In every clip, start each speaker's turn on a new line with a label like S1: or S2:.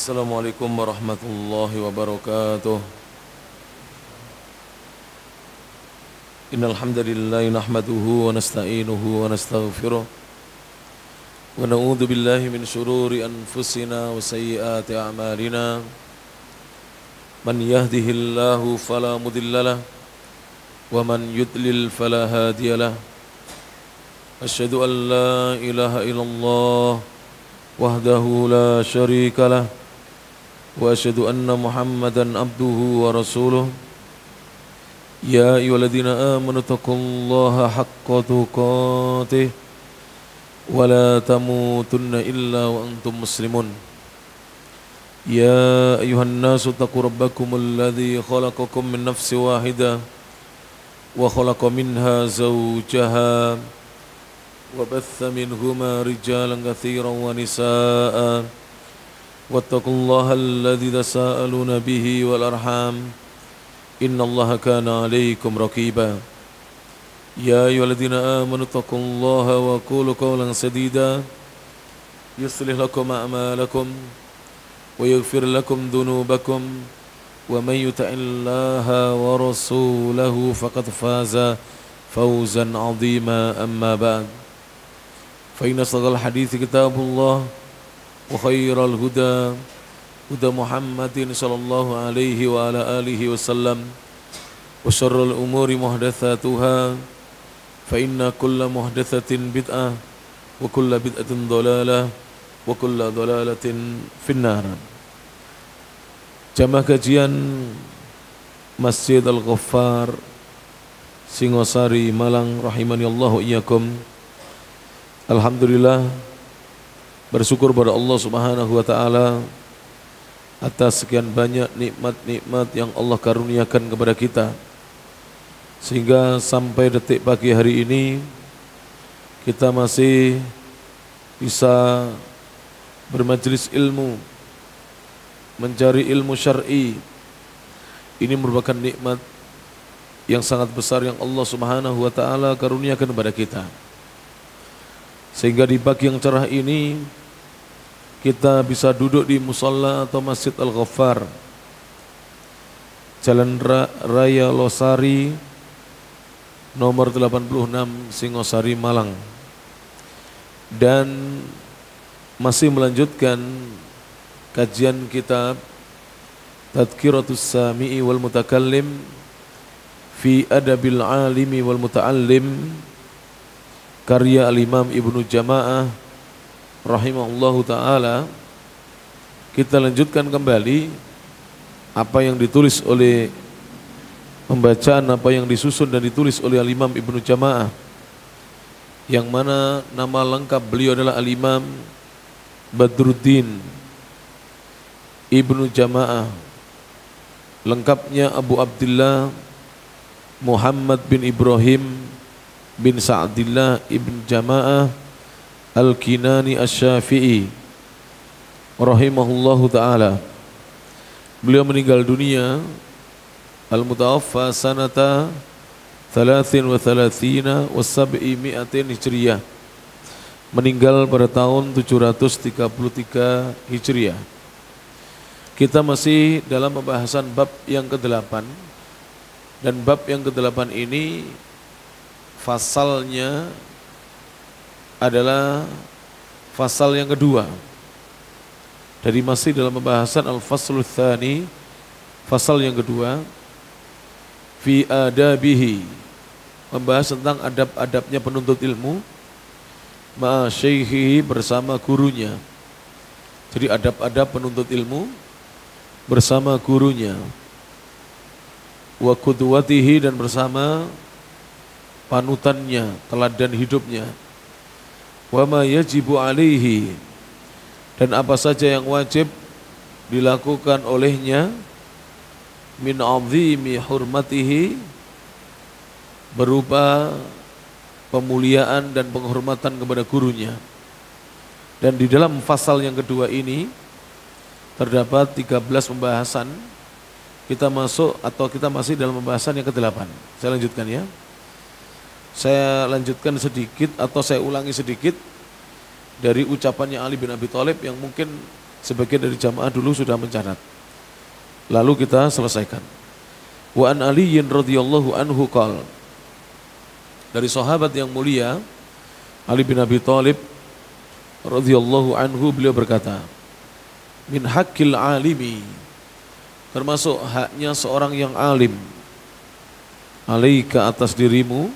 S1: Assalamualaikum warahmatullahi wabarakatuh. Innal hamdalillah nahmaduhu wa nasta'inuhu wa nastaghfiruh wa na'udzu billahi min shururi anfusina wa sayyiati a'malina. Man yahdihillahu fala mudhillalah wa man yudlil fala hadiyalah. Asyhadu an la ilaha illallah wahdahu la syarika lah wa asyhadu anna Muhammadan abduhu wa rasuluh. Ya ayyuhalladzina amanu taqullaha haqqa tuqatih wa la tamutunna illa wa antum muslimun. Ya ayyuhan nasu taqu rabbakumul ladzi khalaqakum min nafsin wahidah wa khalaqa minha zawjaha وبث منهما رجالا كثيرا ونساء واتقوا الله الذي تساءلون به والأرحام إن الله كان عليكم رقيبا يا أيها الذين آمنوا اتقوا الله وقولوا قولا سديدا يصلح لكم أعمالكم ويغفر لكم ذنوبكم ومن يطع الله ورسوله فقد فاز فوزا عظيما أما بعد فإن أصدق الحديث كتاب الله وخير الهدى هدى محمد صلى الله عليه وعلى آله وسلم وشر الأمور محدثاتها فإن كل محدثة بدعة وكل بدعة ضلالة وكل ضلالة في النار. Jamaah kajian Masjid Al-Ghaffar Singosari Malang rahimani Allah iyyakum. Alhamdulillah, bersyukur pada Allah Subhanahu wa taala atas sekian banyak nikmat-nikmat yang Allah karuniakan kepada kita, sehingga sampai detik pagi hari ini kita masih bisa bermajelis ilmu, mencari ilmu syar'i. Ini merupakan nikmat yang sangat besar yang Allah Subhanahu wa taala karuniakan kepada kita. Sehingga di pagi yang cerah ini kita bisa duduk di musalla atau Masjid Al-Ghaffar, Jalan Raya Losari nomor 86 Singosari Malang, dan masih melanjutkan kajian kitab Tadhkiratus Sami'i wal Mutakallim fi Adabil Alimi wal Muta'allim karya Al-Imam Ibnu Jama'ah rahimahullahu ta'ala. Kita lanjutkan kembali apa yang ditulis oleh pembacaan, apa yang disusun dan ditulis oleh Al-Imam Ibnu Jama'ah, yang mana nama lengkap beliau adalah Al-Imam Badruddin Ibnu Jama'ah, lengkapnya Abu Abdullah Muhammad bin Ibrahim bin Sa'dillah ibn Jama'ah Al-Kinani Asy-Syafi'i rahimahullahu ta'ala. Beliau meninggal dunia al-mutawaffa sanata 33 wa 700 Hijriyah, meninggal pada tahun 733 Hijriah. Kita masih dalam pembahasan bab yang ke-8, dan bab yang ke-8 ini fasalnya adalah fasal yang kedua dari masih dalam pembahasan al-faslul tsani, fasal yang kedua, fi adabihi, membahas tentang adab-adabnya penuntut ilmu, ma'a syaikhihi, bersama gurunya. Jadi adab-adab penuntut ilmu bersama gurunya, wa qudwatihi, dan bersama panutannya, teladan hidupnya, wa ma yajibu alaihi, dan apa saja yang wajib dilakukan olehnya, min azimi hurmatihi, berupa pemuliaan dan penghormatan kepada gurunya. Dan di dalam fasal yang kedua ini terdapat 13 pembahasan. Kita masuk atau kita masih dalam pembahasan yang ke-8. Saya lanjutkan ya. Saya lanjutkan sedikit atau saya ulangi sedikit dari ucapannya Ali bin Abi Thalib yang mungkin sebagian dari jamaah dulu sudah mencatat. Lalu kita selesaikan. Wa an Aliyin radhiyallahu anhu qala, dari sahabat yang mulia Ali bin Abi Thalib radhiyallahu anhu, beliau berkata, min haqqil alimi, termasuk haknya seorang yang alim, alaika, atas dirimu.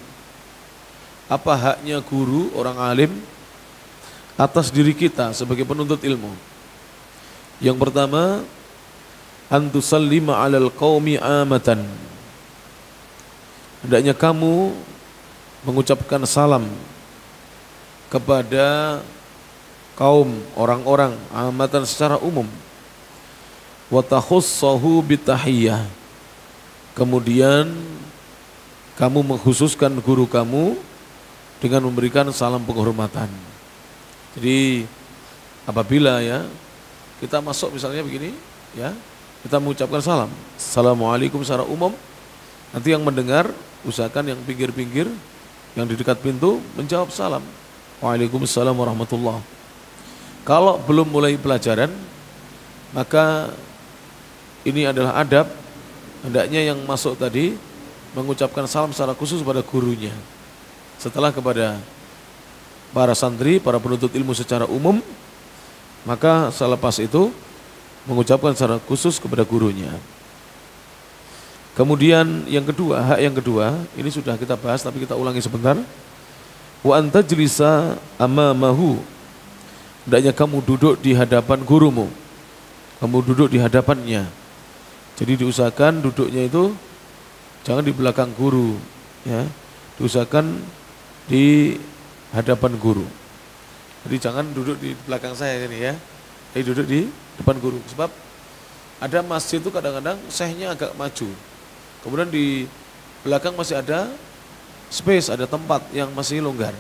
S1: Apa haknya guru, orang alim atas diri kita sebagai penuntut ilmu? Yang pertama, antusallima alal qaumi amatan, hendaknya kamu mengucapkan salam kepada kaum, orang-orang, amatan secara umum. Wa takhussahu bitahiyyah, kemudian kamu mengkhususkan guru kamu dengan memberikan salam penghormatan. Jadi apabila ya kita masuk misalnya begini ya, kita mengucapkan salam, assalamualaikum secara umum, nanti yang mendengar usahakan yang pinggir-pinggir, yang di dekat pintu menjawab salam, waalaikumsalam warahmatullah. Kalau belum mulai pelajaran, maka ini adalah adab, hendaknya yang masuk tadi mengucapkan salam secara khusus pada gurunya. Setelah kepada para santri, para penuntut ilmu secara umum, maka selepas itu mengucapkan secara khusus kepada gurunya. Kemudian yang kedua, hak yang kedua, ini sudah kita bahas tapi kita ulangi sebentar. Wa antajlisa amamahu, hendaknya kamu duduk di hadapan gurumu, kamu duduk di hadapannya. Jadi diusahakan duduknya itu jangan di belakang guru, ya, diusahakan di hadapan guru. Jadi jangan duduk di belakang saya ini ya, tapi duduk di depan guru. Sebab ada masjid itu kadang-kadang syekhnya agak maju, kemudian di belakang masih ada space, ada tempat yang masih longgar.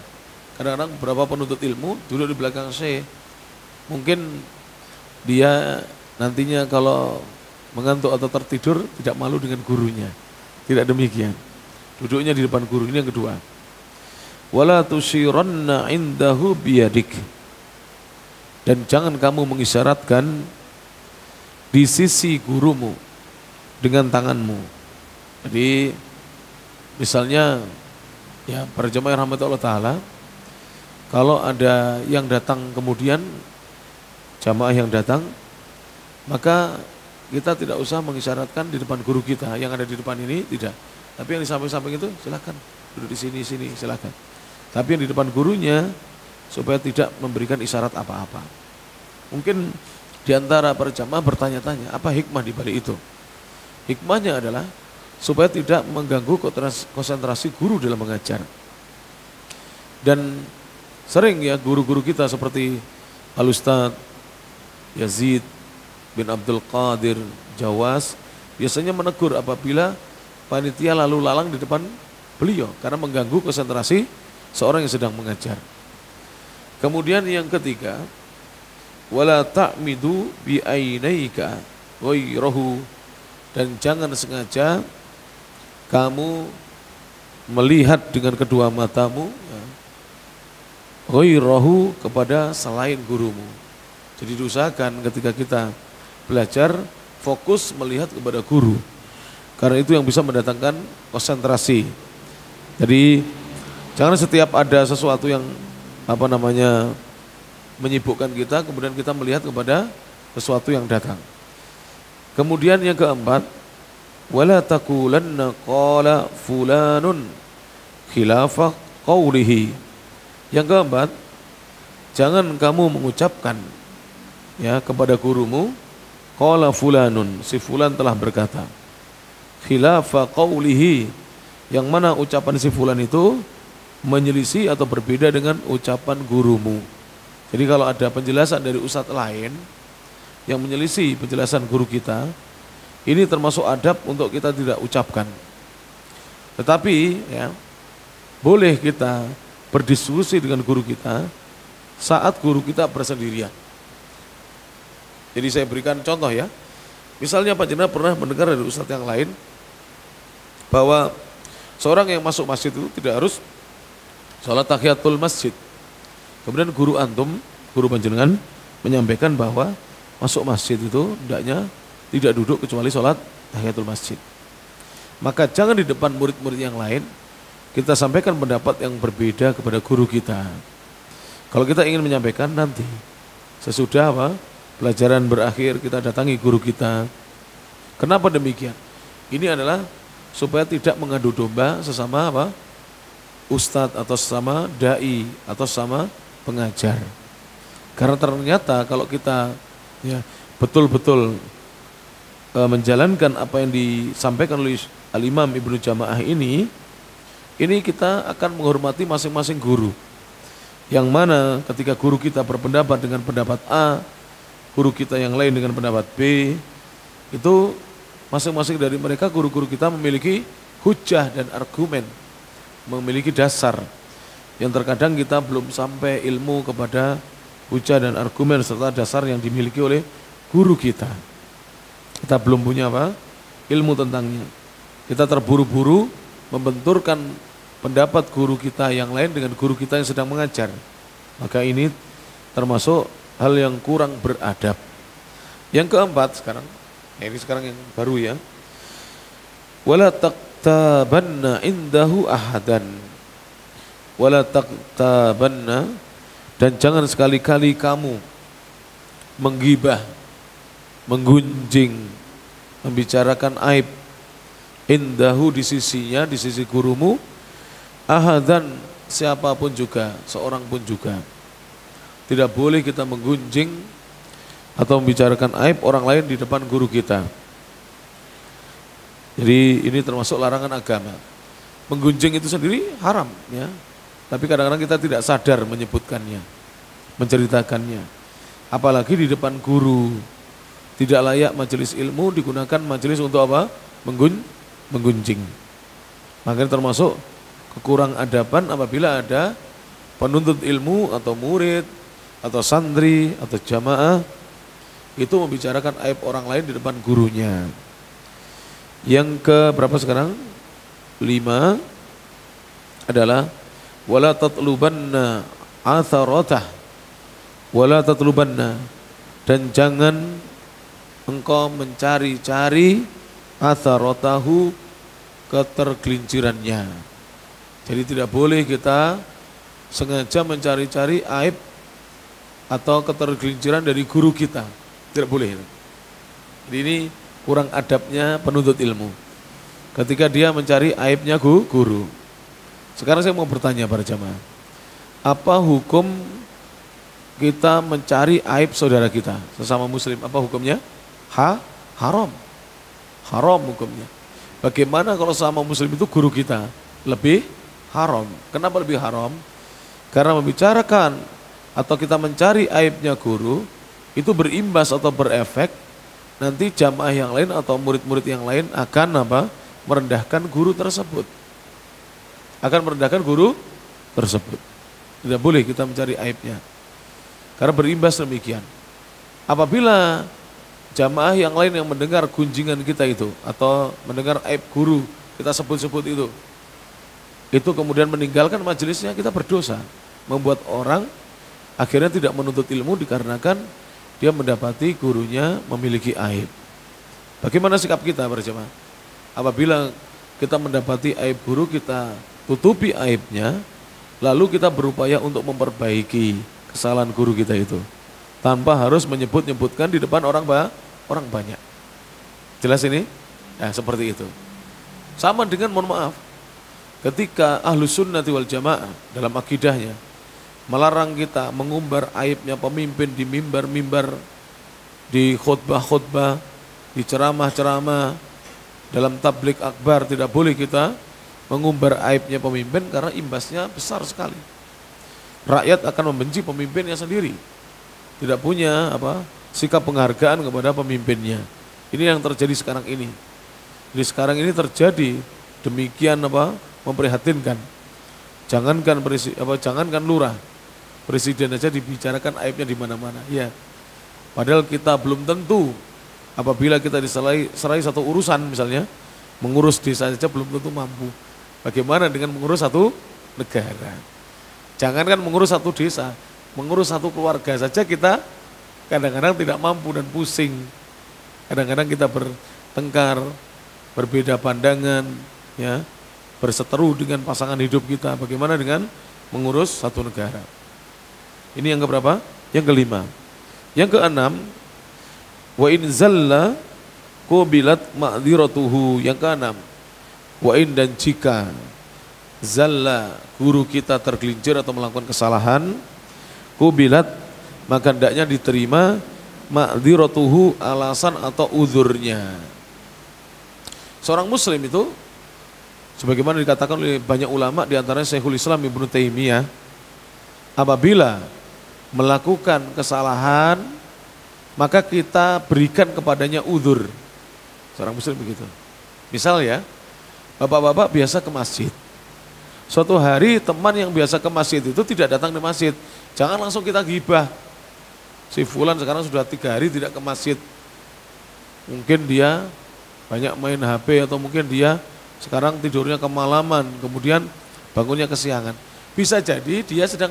S1: Kadang-kadang beberapa penuntut ilmu duduk di belakang syekh, mungkin dia nantinya kalau mengantuk atau tertidur tidak malu dengan gurunya. Tidak demikian, duduknya di depan guru. Ini yang kedua. Wala tusyiranna indahu biyadik, dan jangan kamu mengisyaratkan di sisi gurumu dengan tanganmu. Jadi misalnya ya, para jemaah rahmatullah taala, kalau ada yang datang kemudian jamaah yang datang, maka kita tidak usah mengisyaratkan di depan guru kita yang ada di depan ini, tidak. Tapi yang di samping-samping itu silakan duduk di sini silakan. Tapi yang di depan gurunya supaya tidak memberikan isyarat apa-apa. Mungkin di antara para jamaah bertanya-tanya, apa hikmah di balik itu? Hikmahnya adalah supaya tidak mengganggu konsentrasi guru dalam mengajar. Dan sering ya guru-guru kita seperti Al-Ustadz Yazid bin Abdul Qadir Jawas biasanya menegur apabila panitia lalu lalang di depan beliau karena mengganggu konsentrasi seorang yang sedang mengajar. Kemudian yang ketiga, wala ta'midu bi ainaika ghairahu, dan jangan sengaja kamu melihat dengan kedua matamu ghairahu, kepada selain gurumu. Jadi diusahakan ketika kita belajar fokus melihat kepada guru, karena itu yang bisa mendatangkan konsentrasi. Jadi jangan setiap ada sesuatu yang menyibukkan kita, kemudian kita melihat kepada sesuatu yang datang. Kemudian yang keempat, wala taqulanna qala fulanun khilafah qawlihi. Yang keempat, jangan kamu mengucapkan ya kepada gurumu, qala fulanun, si fulan telah berkata, khilafah qawlihi, yang mana ucapan si fulan itu menyelisih atau berbeda dengan ucapan gurumu. Jadi kalau ada penjelasan dari ustadz lain yang menyelisih penjelasan guru kita, ini termasuk adab untuk kita tidak ucapkan. Tetapi ya, boleh kita berdiskusi dengan guru kita saat guru kita bersendirian. Jadi saya berikan contoh ya. Misalnya Pak Jenderal pernah mendengar dari ustadz yang lain bahwa seorang yang masuk masjid itu tidak harus salat tahiyatul masjid. Kemudian guru antum, guru panjenengan menyampaikan bahwa masuk masjid itu hendaknya tidak duduk kecuali sholat tahiyatul masjid. Maka jangan di depan murid-murid yang lain kita sampaikan pendapat yang berbeda kepada guru kita. Kalau kita ingin menyampaikan nanti sesudah pelajaran berakhir kita datangi guru kita. Kenapa demikian? Ini adalah supaya tidak mengadu domba sesama ustadz atau sesama dai atau sesama pengajar. Karena ternyata kalau kita betul-betul menjalankan apa yang disampaikan oleh Al-Imam Ibnu Jamaah ini kita akan menghormati masing-masing guru. Yang mana ketika guru kita berpendapat dengan pendapat A, guru kita yang lain dengan pendapat B, itu masing-masing dari mereka guru-guru kita memiliki hujah dan argumen, memiliki dasar yang terkadang kita belum sampai ilmu kepada hujah dan argumen serta dasar yang dimiliki oleh guru kita. Kita belum punya ilmu tentangnya. Kita terburu-buru membenturkan pendapat guru kita yang lain dengan guru kita yang sedang mengajar. Maka ini termasuk hal yang kurang beradab. Yang keempat sekarang, ini sekarang yang baru ya. Wala taqtabanna indahu ahadan. Wala taqtabanna, dan jangan sekali-kali kamu menggibah, menggunjing, membicarakan aib indahu di sisinya, di sisi gurumu, ahadan, siapapun juga, seorang pun juga. Tidak boleh kita menggunjing atau membicarakan aib orang lain di depan guru kita. Jadi ini termasuk larangan agama. Menggunjing itu sendiri haram ya. Tapi kadang-kadang kita tidak sadar menyebutkannya, menceritakannya. Apalagi di depan guru. Tidak layak majelis ilmu digunakan majelis untuk apa? Menggunjing. Makanya termasuk kekurang adaban apabila ada penuntut ilmu atau murid atau santri atau jamaah itu membicarakan aib orang lain di depan gurunya. Yang ke berapa sekarang? 5 adalah wala tatlubanna atharatah, wala tatlubanna, dan jangan engkau mencari-cari atharatahu, ketergelincirannya. Jadi tidak boleh kita sengaja mencari-cari aib atau ketergelinciran dari guru kita. Tidak boleh. Jadi ini kurang adabnya penuntut ilmu. Ketika dia mencari aibnya guru. Sekarang saya mau bertanya pada jamaah. Apa hukum kita mencari aib saudara kita, sesama muslim? Apa hukumnya? Haram. Haram hukumnya. Bagaimana kalau sama muslim itu guru kita? Lebih haram. Kenapa lebih haram? Karena membicarakan atau kita mencari aibnya guru itu berimbas atau berefek nanti jamaah yang lain atau murid-murid yang lain akan merendahkan guru tersebut. Akan merendahkan guru tersebut. Tidak boleh kita mencari aibnya. Karena berimbas demikian. Apabila jamaah yang lain yang mendengar gunjingan kita itu atau mendengar aib guru kita sebut-sebut itu kemudian meninggalkan majelisnya, kita berdosa. Membuat orang akhirnya tidak menuntut ilmu dikarenakan dia mendapati gurunya memiliki aib. Bagaimana sikap kita berjamaah? Apabila kita mendapati aib guru, kita tutupi aibnya, lalu kita berupaya untuk memperbaiki kesalahan guru kita itu tanpa harus menyebut-nyebutkan di depan orang banyak. Jelas ini? Nah, seperti itu. Sama dengan mohon maaf, ketika Ahlus Sunnati wal Jamaah dalam akidahnya melarang kita mengumbar aibnya pemimpin di mimbar-mimbar, di khutbah-khutbah, di ceramah-ceramah, dalam tablik akbar, tidak boleh kita mengumbar aibnya pemimpin karena imbasnya besar sekali. Rakyat akan membenci pemimpinnya sendiri, tidak punya sikap penghargaan kepada pemimpinnya. Ini yang terjadi sekarang ini. Jadi sekarang ini terjadi demikian memprihatinkan. Jangankan lurah, presiden aja dibicarakan aibnya di mana-mana. Ya. Padahal kita belum tentu apabila kita diserai satu urusan misalnya, mengurus desa saja belum tentu mampu. Bagaimana dengan mengurus satu negara? Jangankan mengurus satu desa, mengurus satu keluarga saja kita kadang-kadang tidak mampu dan pusing. Kadang-kadang kita bertengkar, berbeda pandangan, ya, berseteru dengan pasangan hidup kita. Bagaimana dengan mengurus satu negara? Ini yang keberapa? Yang kelima. Yang keenam, wa in zalla qubilat ma'dziratuhu. Yang keenam, wa in, dan jika zalla, guru kita tergelincir atau melakukan kesalahan, qubilat, maka hendaknya diterima ma'dziratuhu, alasan atau uzurnya. Seorang muslim itu sebagaimana dikatakan oleh banyak ulama, di antaranya Syekhul Islam Ibnu Taimiyah, apabila melakukan kesalahan maka kita berikan kepadanya uzur. Seorang muslim begitu. Misal ya, bapak-bapak biasa ke masjid. Suatu hari teman yang biasa ke masjid itu tidak datang di masjid. Jangan langsung kita gibah. Si fulan sekarang sudah 3 hari tidak ke masjid. Mungkin dia banyak main HP, atau mungkin dia sekarang tidurnya kemalaman, kemudian bangunnya kesiangan. Bisa jadi dia sedang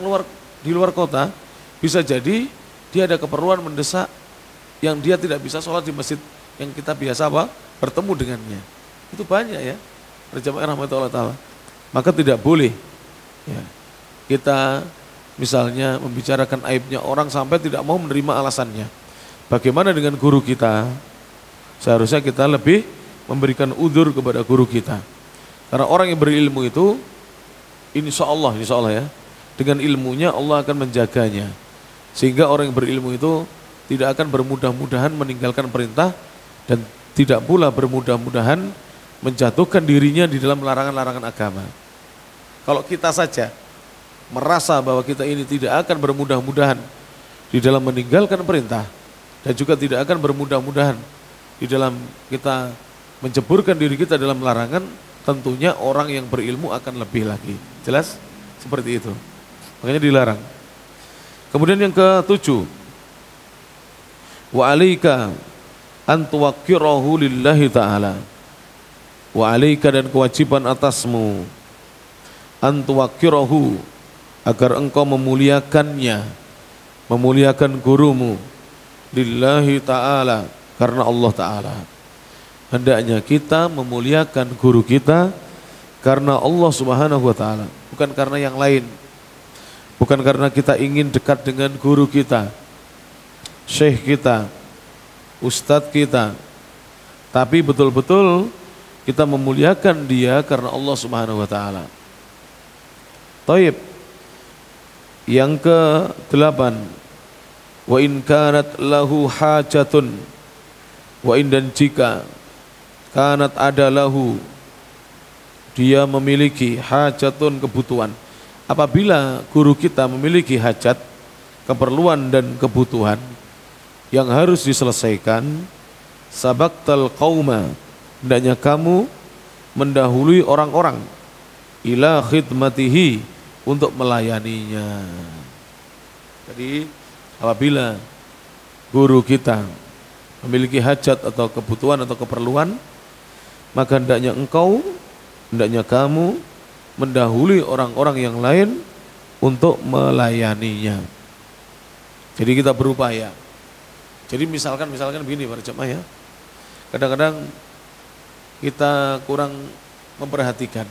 S1: di luar kota, bisa jadi dia ada keperluan mendesak yang dia tidak bisa sholat di masjid yang kita biasa bertemu dengannya. Itu banyak ya, berjamaah rahmatullah ta'ala. Maka tidak boleh ya, kita misalnya membicarakan aibnya orang sampai tidak mau menerima alasannya. Bagaimana dengan guru kita? Seharusnya kita lebih memberikan udzur kepada guru kita. Karena orang yang berilmu itu insya Allah ya, dengan ilmunya Allah akan menjaganya. Sehingga orang yang berilmu itu tidak akan bermudah-mudahan meninggalkan perintah, dan tidak pula bermudah-mudahan menjatuhkan dirinya di dalam larangan-larangan agama. Kalau kita saja merasa bahwa kita ini tidak akan bermudah-mudahan di dalam meninggalkan perintah, dan juga tidak akan bermudah-mudahan di dalam kita menceburkan diri kita dalam larangan, tentunya orang yang berilmu akan lebih lagi. Jelas? Seperti itu. Makanya dilarang. Kemudian yang ke-7, wa alaika an tuwaqqirahu lillahi ta'ala. Wa alaika, dan kewajiban atasmu, an tuwaqqirahu, agar engkau memuliakannya, memuliakan gurumu, lillahi ta'ala, karena Allah Ta'ala. Hendaknya kita memuliakan guru kita karena Allah Subhanahu wa Ta'ala, bukan karena yang lain. Bukan karena kita ingin dekat dengan guru kita, syekh kita, ustadz kita, tapi betul-betul kita memuliakan dia karena Allah Subhanahu wa Ta'ala. Taib. Yang ke-8, wa in kanat lahu hajatun, wa in, dan jika kanat ada lahu, dia memiliki hajatun, kebutuhan. Apabila guru kita memiliki hajat, keperluan dan kebutuhan yang harus diselesaikan, sabaqtal qauma, hendaknya kamu mendahului orang-orang, ila khidmatihi, untuk melayaninya. Jadi apabila guru kita memiliki hajat atau kebutuhan atau keperluan, maka hendaknya kamu mendahului orang-orang yang lain untuk melayaninya. Jadi kita berupaya. Jadi misalkan begini para jemaah ya, kadang-kadang kita kurang memperhatikan.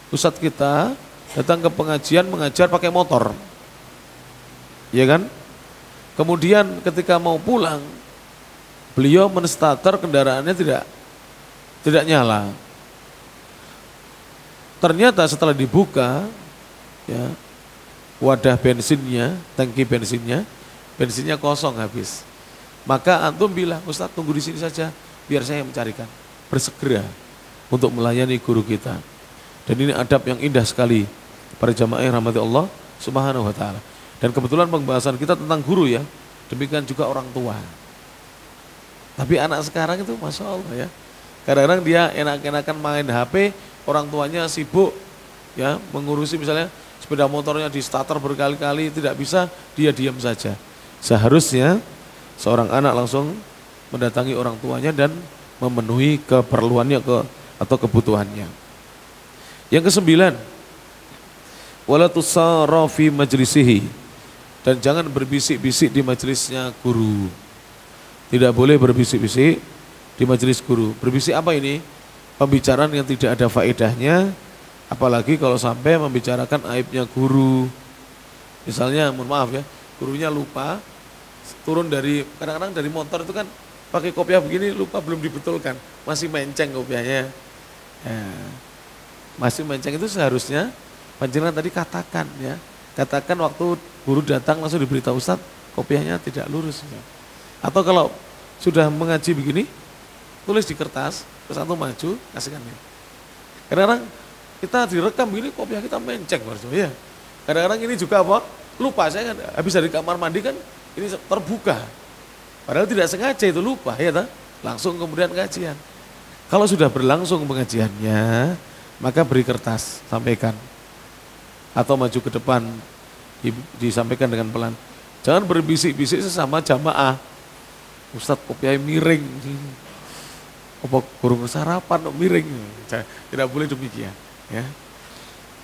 S1: Ustadz kita datang ke pengajian mengajar pakai motor, ya kan? Kemudian ketika mau pulang, beliau menstarter kendaraannya tidak nyala. Ternyata setelah dibuka, ya, wadah bensinnya, tangki bensinnya kosong habis. Maka antum bilang, Ustaz tunggu di sini saja, biar saya yang mencarikan. Bersegera untuk melayani guru kita. Dan ini adab yang indah sekali para jamaah yang rahmati Allah Subhanahu wa Ta'ala. Dan kebetulan pembahasan kita tentang guru ya, demikian juga orang tua. Tapi anak sekarang itu Masya Allah ya, kadang-kadang dia enak-enakan main HP, orang tuanya sibuk ya mengurusi misalnya sepeda motornya di starter berkali-kali, tidak bisa, dia diam saja. Seharusnya seorang anak langsung mendatangi orang tuanya dan memenuhi keperluannya atau kebutuhannya. Yang ke-9, wala tusara fi majlisihi, Dan jangan berbisik-bisik di majelisnya guru. Tidak boleh berbisik-bisik di majelis guru. Berbisik apa ini? Pembicaraan yang tidak ada faedahnya, apalagi kalau sampai membicarakan aibnya guru. Misalnya, mohon maaf ya, gurunya lupa turun dari, kadang-kadang dari motor itu kan pakai kopiah begini, lupa belum dibetulkan, masih menceng kopiahnya. Masih menceng itu seharusnya panjenengan tadi katakan ya. Katakan waktu guru datang langsung diberitahu, Ustaz, kopiahnya tidak lurus. Atau kalau sudah mengaji begini, tulis di kertas, terus antum maju, kasihkan ya. Kadang-kadang kita direkam begini, kopiah kita menceng. Ya. Kadang-kadang ini juga apa? Lupa, saya kan habis dari kamar mandi kan, ini terbuka. Padahal tidak sengaja itu lupa, ya tak? Langsung kemudian kajian. Kalau sudah berlangsung pengajiannya, maka beri kertas, sampaikan. Atau maju ke depan, disampaikan dengan pelan. Jangan berbisik-bisik sesama jamaah. Ustadz kopiah miring. Apa burung sarapan miring. Tidak boleh demikian. Ya.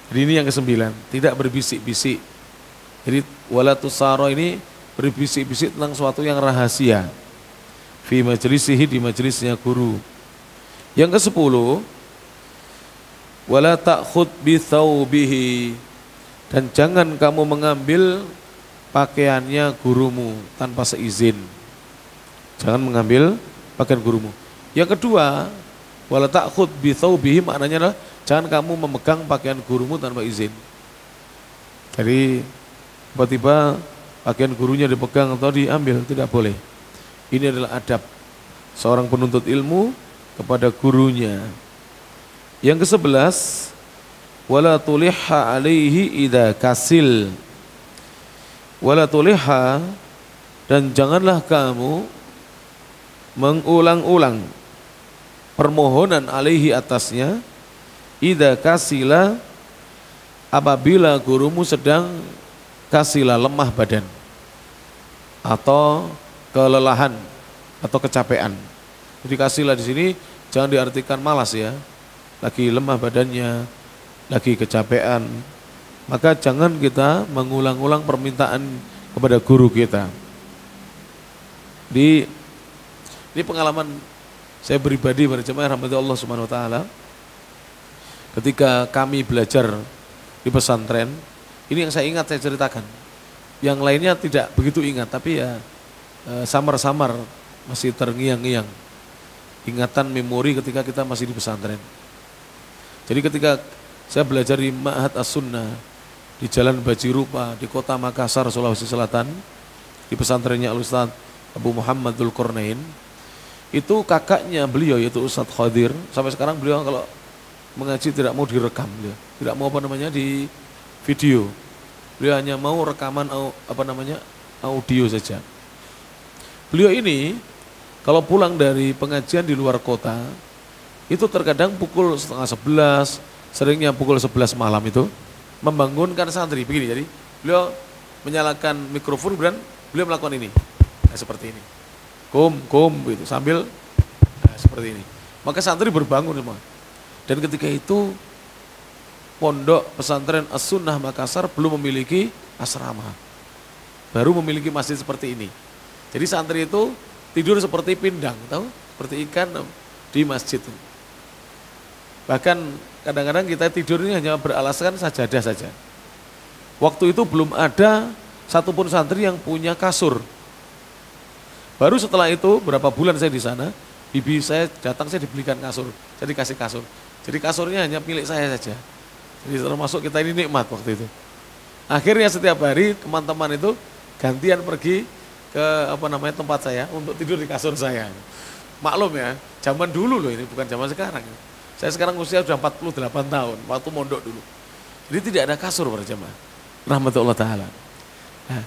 S1: Jadi ini yang ke-9, tidak berbisik-bisik. Jadi wala tusaro ini berbisik-bisik tentang sesuatu yang rahasia. Fi majlisihi, di majelisnya guru. Yang ke-10, wala ta'khud bi thawbihi, dan jangan kamu mengambil pakaiannya gurumu tanpa seizin. Jangan mengambil pakaian gurumu. Yang kedua, wala ta'khud bi thawbihi, maknanya adalah jangan kamu memegang pakaian gurumu tanpa izin. Jadi tiba-tiba pakaian gurunya dipegang atau diambil, tidak boleh. Ini adalah adab seorang penuntut ilmu kepada gurunya. Yang ke-11, wala tulihha alaihi idza kasil. Wala tulihha, dan janganlah kamu mengulang-ulang permohonan alaihi atasnya, idza kasila, apabila gurumu sedang kasila, lemah badan atau kelelahan atau kecapean. Jadi kasila di sini jangan diartikan malas ya, lagi lemah badannya, lagi kecapean, maka jangan kita mengulang-ulang permintaan kepada guru kita. Ini pengalaman saya pribadi pada jemaah rahmati Allah Subhanahu wa taala. Ketika kami belajar di pesantren, ini yang saya ingat saya ceritakan. Yang lainnya tidak begitu ingat, tapi ya samar-samar masih terngiang-ngiang. Ingatan memori ketika kita masih di pesantren. Jadi ketika saya belajar di Ma'had As-Sunnah di Jalan Bajirupa di kota Makassar, Sulawesi Selatan, di pesantrennya Al-Ustadz Abu Muhammad Dzulqarnain, itu kakaknya beliau yaitu Ustadz Khadir, sampai sekarang beliau kalau mengaji tidak mau direkam, beliau tidak mau di video, beliau hanya mau rekaman audio saja. Beliau ini kalau pulang dari pengajian di luar kota, itu terkadang pukul 10:30, seringnya pukul 11 malam itu membangunkan santri begini. Jadi beliau menyalakan mikrofon dan beliau melakukan ini, seperti ini, kum gitu sambil seperti ini. Maka santri berbangun semua. Dan ketika itu pondok pesantren As-Sunnah Makassar belum memiliki asrama, baru memiliki masjid seperti ini. Jadi santri itu tidur seperti pindang, tahu, seperti ikan di masjid. Bahkan kadang-kadang kita tidur ini hanya beralaskan sajadah saja. Waktu itu belum ada satupun santri yang punya kasur. Baru setelah itu berapa bulan saya di sana, bibi saya datang, saya dibelikan kasur, saya dikasih kasur. Jadi kasurnya hanya milik saya saja. Jadi termasuk kita ini nikmat waktu itu. Akhirnya setiap hari teman-teman itu gantian pergi ke tempat saya untuk tidur di kasur saya. Maklum ya, zaman dulu loh, ini bukan zaman sekarang. Saya sekarang usia sudah 48 tahun, waktu mondok dulu. Jadi tidak ada kasur para jemaah rahmatullah taala. Nah,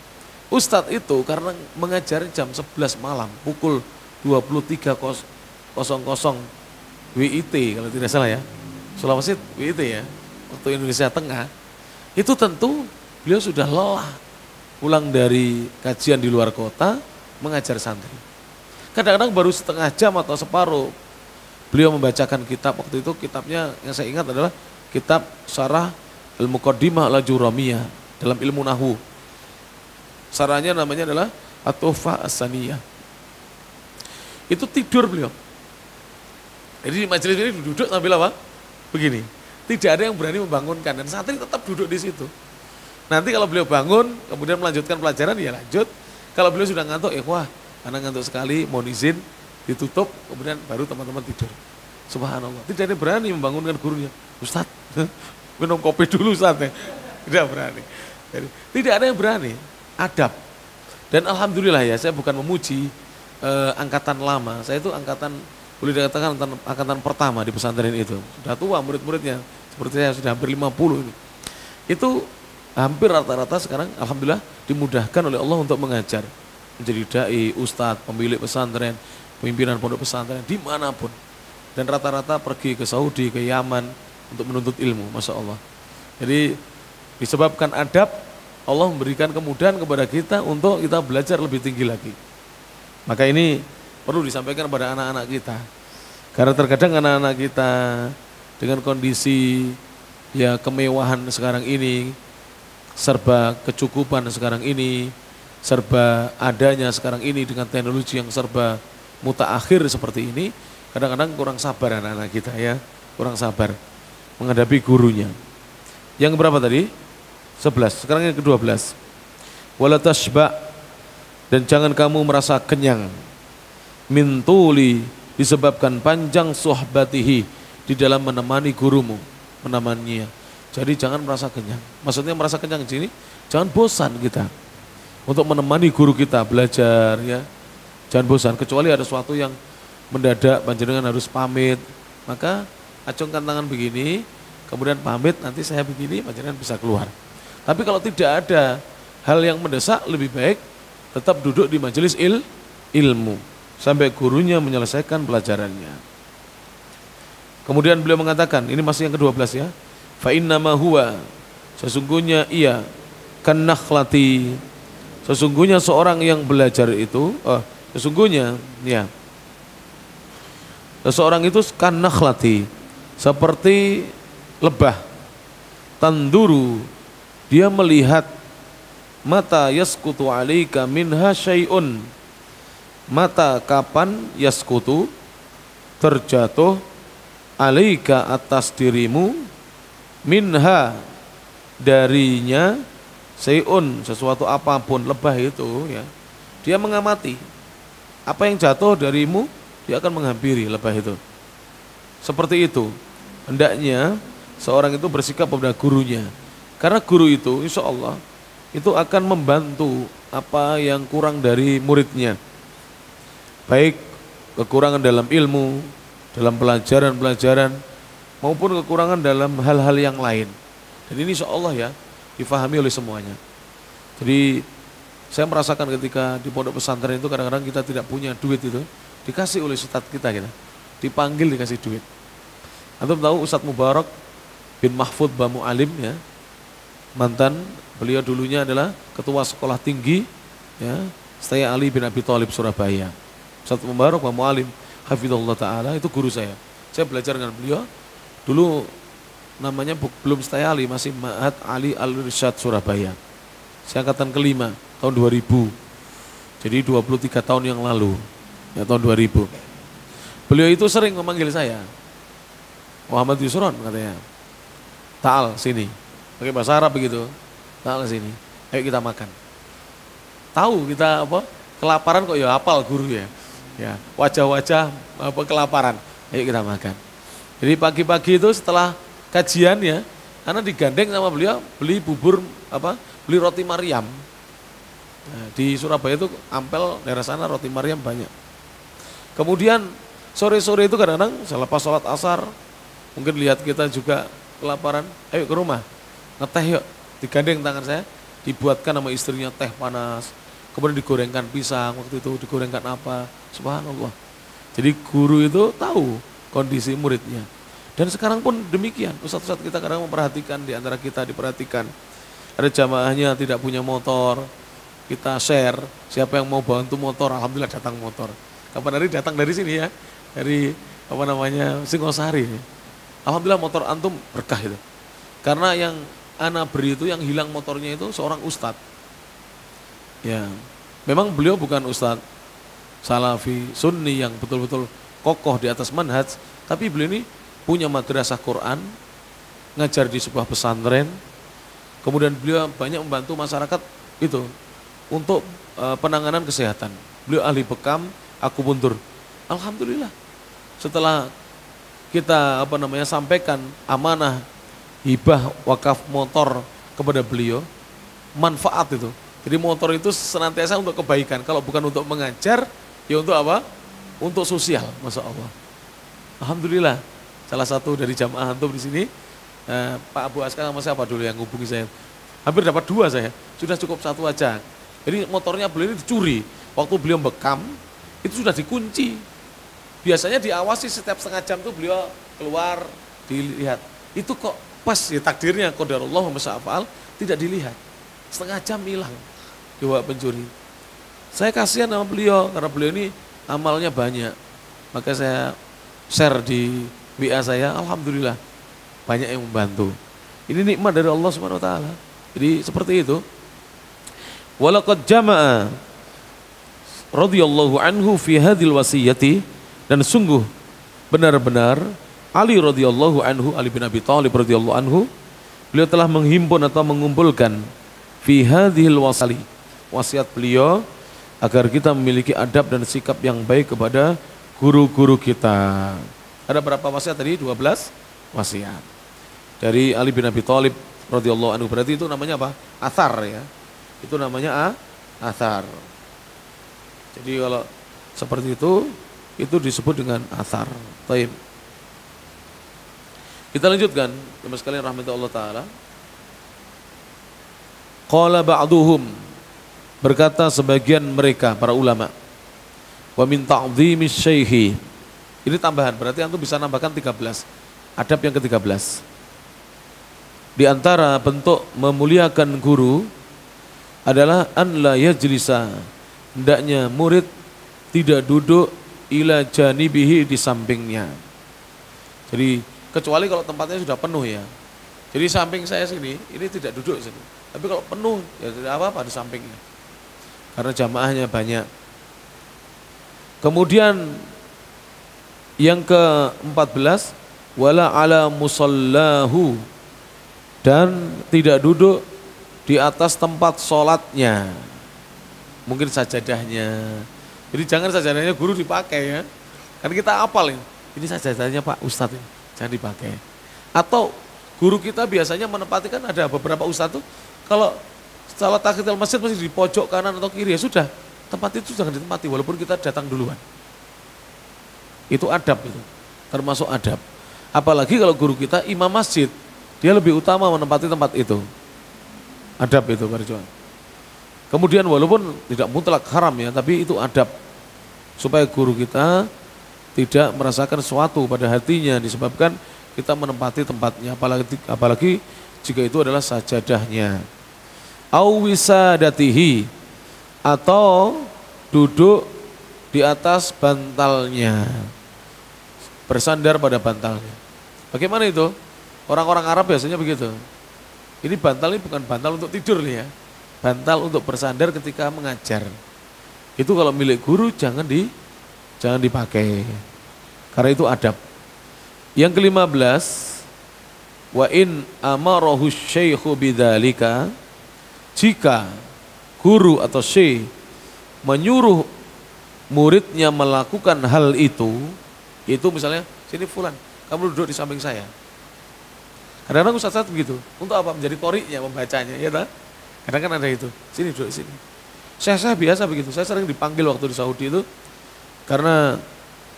S1: Ustadz itu karena mengajar jam 11 malam, pukul 23.00 WIT kalau tidak salah ya, Sulawesi WIT ya, waktu Indonesia Tengah, itu tentu beliau sudah lelah pulang dari kajian di luar kota mengajar santri. Kadang-kadang baru setengah jam atau separuh beliau membacakan kitab. Waktu itu kitabnya yang saya ingat adalah kitab Syarah Al-Muqaddimah Al-Juramiyah dalam ilmu nahwu. Sarahnya namanya adalah At-Tuhfah As-Saniyah. Itu tidur beliau. Jadi di majelis ini duduk sambil apa? Begini. Tidak ada yang berani membangunkan dan santri tetap duduk di situ. Nanti kalau beliau bangun, kemudian melanjutkan pelajaran, ya lanjut. Kalau beliau sudah ngantuk, wah, anak ngantuk sekali, mohon izin, ditutup, kemudian baru teman-teman tidur. Subhanallah, tidak ada yang berani membangunkan gurunya. Ustaz, minum kopi dulu Ustaz. Tidak berani. Jadi, tidak ada yang berani. Adab. Dan alhamdulillah ya, saya bukan memuji angkatan lama. Saya itu angkatan, boleh dikatakan angkatan pertama di pesantren itu. Sudah tua murid-muridnya, seperti saya sudah hampir 50 ini. Itu hampir rata-rata sekarang alhamdulillah dimudahkan oleh Allah untuk mengajar. Menjadi dai, ustadz, pemilik pesantren, pimpinan pondok pesantren, dimanapun. Dan rata-rata pergi ke Saudi, ke Yaman untuk menuntut ilmu, Masya Allah. Jadi disebabkan adab, Allah memberikan kemudahan kepada kita untuk kita belajar lebih tinggi lagi. Maka ini perlu disampaikan kepada anak-anak kita. Karena terkadang anak-anak kita dengan kondisi ya kemewahan sekarang ini, serba kecukupan sekarang ini, serba adanya sekarang ini dengan teknologi yang serba mutaakhir seperti ini, kadang-kadang kurang sabar anak-anak kita ya, kurang sabar menghadapi gurunya. Yang berapa tadi? 11, sekarang yang ke-12. Wala tashba, dan jangan kamu merasa kenyang. Min tuli, disebabkan panjang suhbatihi, di dalam menemani gurumu, menemaninya. Jadi jangan merasa kenyang. Maksudnya merasa kenyang di sini, jangan bosan kita untuk menemani guru kita belajar ya. Jangan bosan, kecuali ada sesuatu yang mendadak panjenengan harus pamit, maka acungkan tangan begini, kemudian pamit, nanti saya begini, panjenengan bisa keluar. Tapi kalau tidak ada hal yang mendesak, lebih baik tetap duduk di majelis ilmu sampai gurunya menyelesaikan pelajarannya. Kemudian beliau mengatakan, ini masih yang ke-12 ya. Fa innama huwa, sesungguhnya ia kannakhlati, sesungguhnya seorang yang belajar itu, sesungguhnya ya, seseorang itu kannakhlati, seperti lebah, tanduru, dia melihat, mata yaskutu alaika minha syai'un, mata kapan yaskutu, terjatuh, alaika atas dirimu, minha, darinya, syai'un, sesuatu apapun, lebah itu ya, dia mengamati, apa yang jatuh darimu, dia akan menghampiri lebah itu. Seperti itu, hendaknya seorang itu bersikap pada gurunya. Karena guru itu insya Allah itu akan membantu apa yang kurang dari muridnya. Baik kekurangan dalam ilmu, dalam pelajaran-pelajaran, maupun kekurangan dalam hal-hal yang lain. Dan ini insya Allah ya difahami oleh semuanya. Jadi saya merasakan ketika di pondok pesantren itu kadang-kadang kita tidak punya duit itu, dikasih oleh ustadz kita, dipanggil dikasih duit. Antum tahu Ustadz Mubarak bin Mahfud Bamu Alim ya, mantan, beliau dulunya adalah ketua sekolah tinggi ya, Syekh Ali bin Abi Thalib Surabaya. Ustadz Mubarak Bamu Alim hafizahullah taala itu guru saya. Saya belajar dengan beliau. Dulu namanya belum Syekh Ali, masih Ma'had Ali Al-Irsyad Surabaya. Saya angkatan kelima tahun 2000. Jadi 23 tahun yang lalu. Ya, tahun 2000. Beliau itu sering memanggil saya. Muhammad Yusron katanya. Ta'al sini. Pakai bahasa Arab begitu. Ta'al sini. Ayo kita makan. Tahu kita apa? Kelaparan kok ya hafal guru ya. Ya, wajah-wajah apa kelaparan. Ayo kita makan. Jadi pagi-pagi itu setelah kajian ya, karena digandeng sama beliau beli bubur apa? Beli roti Maryam. Nah, di Surabaya itu Ampel daerah sana roti Maryam banyak. Kemudian sore-sore itu kadang-kadang selepas sholat asar, mungkin lihat kita juga kelaparan, ayo ke rumah, ngeteh yuk, digandeng tangan saya, dibuatkan sama istrinya teh panas, kemudian digorengkan pisang, waktu itu digorengkan apa, subhanallah. Jadi guru itu tahu kondisi muridnya. Dan sekarang pun demikian, ustadz-ustadz kita kadang memperhatikan, di antara kita diperhatikan, ada jamaahnya tidak punya motor, kita share, siapa yang mau bantu motor, alhamdulillah datang motor. Kapan hari datang dari sini ya, dari apa namanya Singosari. Alhamdulillah motor antum berkah itu. Karena yang ana beri itu yang hilang motornya itu seorang ustadz. Ya, memang beliau bukan ustadz salafi sunni yang betul-betul kokoh di atas manhaj, tapi beliau ini punya madrasah Quran, ngajar di sebuah pesantren, kemudian beliau banyak membantu masyarakat itu untuk penanganan kesehatan. Beliau ahli bekam, akupuntur. Alhamdulillah. Setelah kita sampaikan amanah hibah wakaf motor kepada beliau, manfaat itu. Jadi motor itu senantiasa untuk kebaikan. Kalau bukan untuk mengajar, ya untuk apa? Untuk sosial, masya Allah. Alhamdulillah. Salah satu dari jamaah antum di sini, Pak Abu Askar sama siapa dulu yang hubungi saya? Hampir dapat 2 saya. Sudah cukup 1 aja. Jadi motornya beliau ini dicuri. Waktu beliau bekam, itu sudah dikunci. Biasanya diawasi setiap setengah jam tuh beliau keluar, dilihat. Itu kok pas ya takdirnya qadarullah wa masya'afal tidak dilihat. Setengah jam hilang. Dibawa pencuri. Saya kasihan sama beliau karena beliau ini amalnya banyak. Maka saya share di WA saya, alhamdulillah banyak yang membantu. Ini nikmat dari Allah Subhanahu wa taala. Jadi seperti itu. Walaqad jama'a radhiyallahu anhu fi hadhil wasiyati, dan sungguh benar-benar Ali radhiyallahu anhu, Ali bin Abi Thalib radhiyallahu anhu, beliau telah menghimpun atau mengumpulkan fi hadhil wasali, wasiat beliau agar kita memiliki adab dan sikap yang baik kepada guru-guru kita. Ada berapa wasiat tadi? 12 wasiat. Dari Ali bin Abi Thalib radhiyallahu anhu, berarti itu namanya apa? Athar ya. Itu namanya athar. Jadi kalau seperti itu disebut dengan athar. Taib. Kita lanjutkan, jemaah sekalian rahmatullah Allah taala. Qala ba'duhum, berkata sebagian mereka para ulama, wa min ta'dhimi syaihi. Ini tambahan, berarti antum bisa nambahkan 13. Adab yang ke-13. Di antara bentuk memuliakan guru adalah an la yajlisa, hendaknya murid tidak duduk ila janibihi, di sampingnya. Jadi kecuali kalau tempatnya sudah penuh ya. Jadi samping saya sini, ini tidak duduk sini. Tapi kalau penuh ya tidak apa-apa di sampingnya. Karena jamaahnya banyak. Kemudian yang ke-14, wala ala musallahu, dan tidak duduk di atas tempat sholatnya, mungkin sajadahnya. Jadi jangan sajadahnya guru dipakai ya, kan kita hafal ini sajadahnya Pak Ustadz, jangan dipakai. Atau guru kita biasanya menempati, kan ada beberapa ustadz tuh kalau salat tahiyatul masjid masih di pojok kanan atau kiri, ya sudah, tempat itu jangan ditempati walaupun kita datang duluan. Itu adab, itu termasuk adab. Apalagi kalau guru kita imam masjid, dia lebih utama menempati tempat itu. Adab itu perjuangan. Kemudian walaupun tidak mutlak haram ya, tapi itu adab supaya guru kita tidak merasakan sesuatu pada hatinya disebabkan kita menempati tempatnya, apalagi jika itu adalah sajadahnya. Au wisadatihi, atau duduk di atas bantalnya, bersandar pada bantalnya. Bagaimana itu? Orang-orang Arab biasanya begitu. Ini bantal ini bukan bantal untuk tidur nih ya, bantal untuk bersandar ketika mengajar. Itu kalau milik guru jangan dipakai, karena itu adab. Yang ke-15, wa in amarahu syaikhu bidzalika, jika guru atau syekh menyuruh muridnya melakukan hal itu misalnya, sini fulan, kamu duduk di samping saya. Kadang-kadang ustaz begitu, untuk apa? Menjadi qori'nya, membacanya, ya tak? Kadang-kadang ada itu, sini duduk sini. Saya biasa begitu, saya sering dipanggil waktu di Saudi itu, karena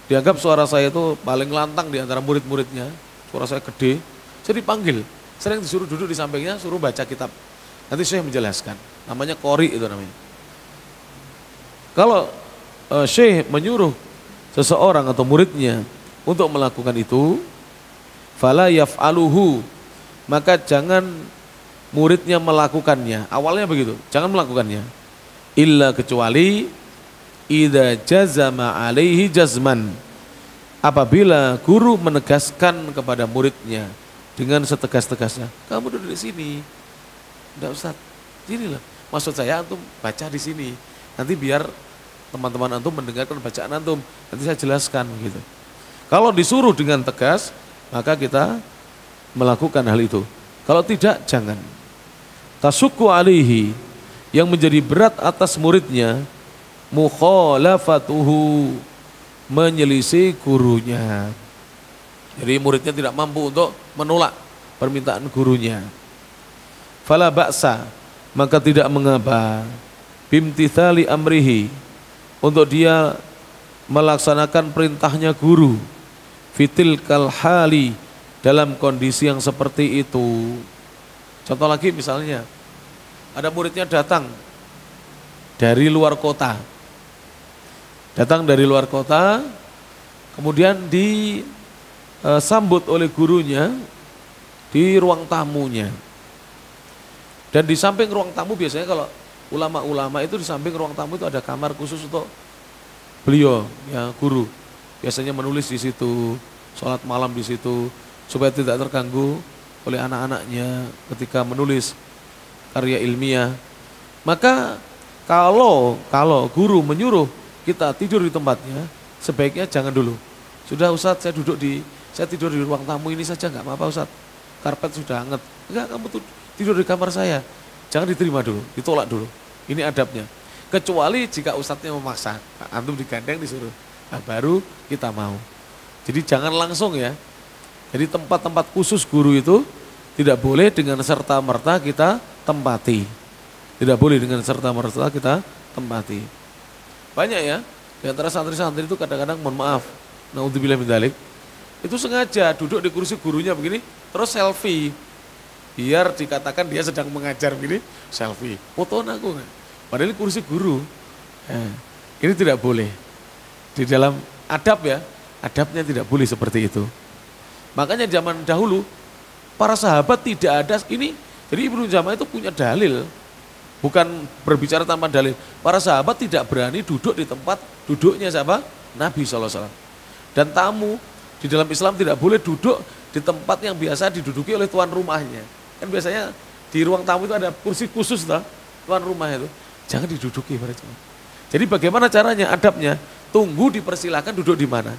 S1: dianggap suara saya itu paling lantang di antara murid-muridnya, suara saya gede, saya dipanggil, sering disuruh duduk di sampingnya, suruh baca kitab. Nanti saya menjelaskan, namanya qori itu namanya. Kalau syekh menyuruh seseorang atau muridnya untuk melakukan itu, fala yaf'aluhu, maka jangan muridnya melakukannya. Awalnya begitu, jangan melakukannya. Illa, kecuali idza jazama alaihi jazman, apabila guru menegaskan kepada muridnya dengan setegas-tegasnya, kamu duduk di sini. Enggak Ustaz, sini lah. maksud saya antum baca di sini. Nanti biar teman-teman antum mendengarkan bacaan antum. Nanti saya jelaskan gitu. Kalau disuruh dengan tegas, maka kita melakukan hal itu. Kalau tidak, jangan. Tasukku alaihi, yang menjadi berat atas muridnya, mukhalafatuhu, menyelisih gurunya. Jadi muridnya tidak mampu untuk menolak permintaan gurunya. Fala ba'sa, maka tidak mengapa, bimtithali amrihi, untuk dia melaksanakan perintahnya guru, fitil kalhali, dalam kondisi yang seperti itu. Contoh lagi misalnya, ada muridnya datang dari luar kota. Datang dari luar kota, kemudian disambut oleh gurunya di ruang tamunya. Dan di samping ruang tamu biasanya kalau ulama-ulama itu di samping ruang tamu itu ada kamar khusus untuk beliau, ya guru. Biasanya menulis di situ, sholat malam di situ, supaya tidak terganggu oleh anak-anaknya ketika menulis karya ilmiah. Maka kalau guru menyuruh kita tidur di tempatnya, sebaiknya jangan dulu. Sudah Ustadz, saya tidur di ruang tamu ini saja, nggak apa-apa Ustadz. Karpet sudah hangat. Enggak, kamu tidur di kamar saya. Jangan diterima dulu, ditolak dulu. Ini adabnya. Kecuali jika Ustadznya memaksa, antum digandeng disuruh, nah, baru kita mau. Jadi jangan langsung ya. Jadi tempat-tempat khusus guru itu tidak boleh dengan serta-merta kita tempati. Tidak boleh dengan serta-merta kita tempati. Banyak ya, di antara santri-santri itu kadang-kadang mohon maaf, naudzubillah min dzalik, itu sengaja duduk di kursi gurunya begini, terus selfie. Biar dikatakan dia sedang mengajar begini, selfie. Fotoan aku. Padahal ini kursi guru. Ini tidak boleh. Di dalam adab ya, adabnya tidak boleh seperti itu. Makanya zaman dahulu para sahabat tidak ada ini. Jadi Ibnu Jama'ah itu punya dalil, bukan berbicara tanpa dalil. Para sahabat tidak berani duduk di tempat duduknya siapa? Nabi SAW. Dan tamu di dalam Islam tidak boleh duduk di tempat yang biasa diduduki oleh tuan rumahnya. Kan biasanya di ruang tamu itu ada kursi khusus tuan rumah itu. Jangan diduduki mereka. Jadi bagaimana caranya, adabnya? Tunggu dipersilakan duduk di mana.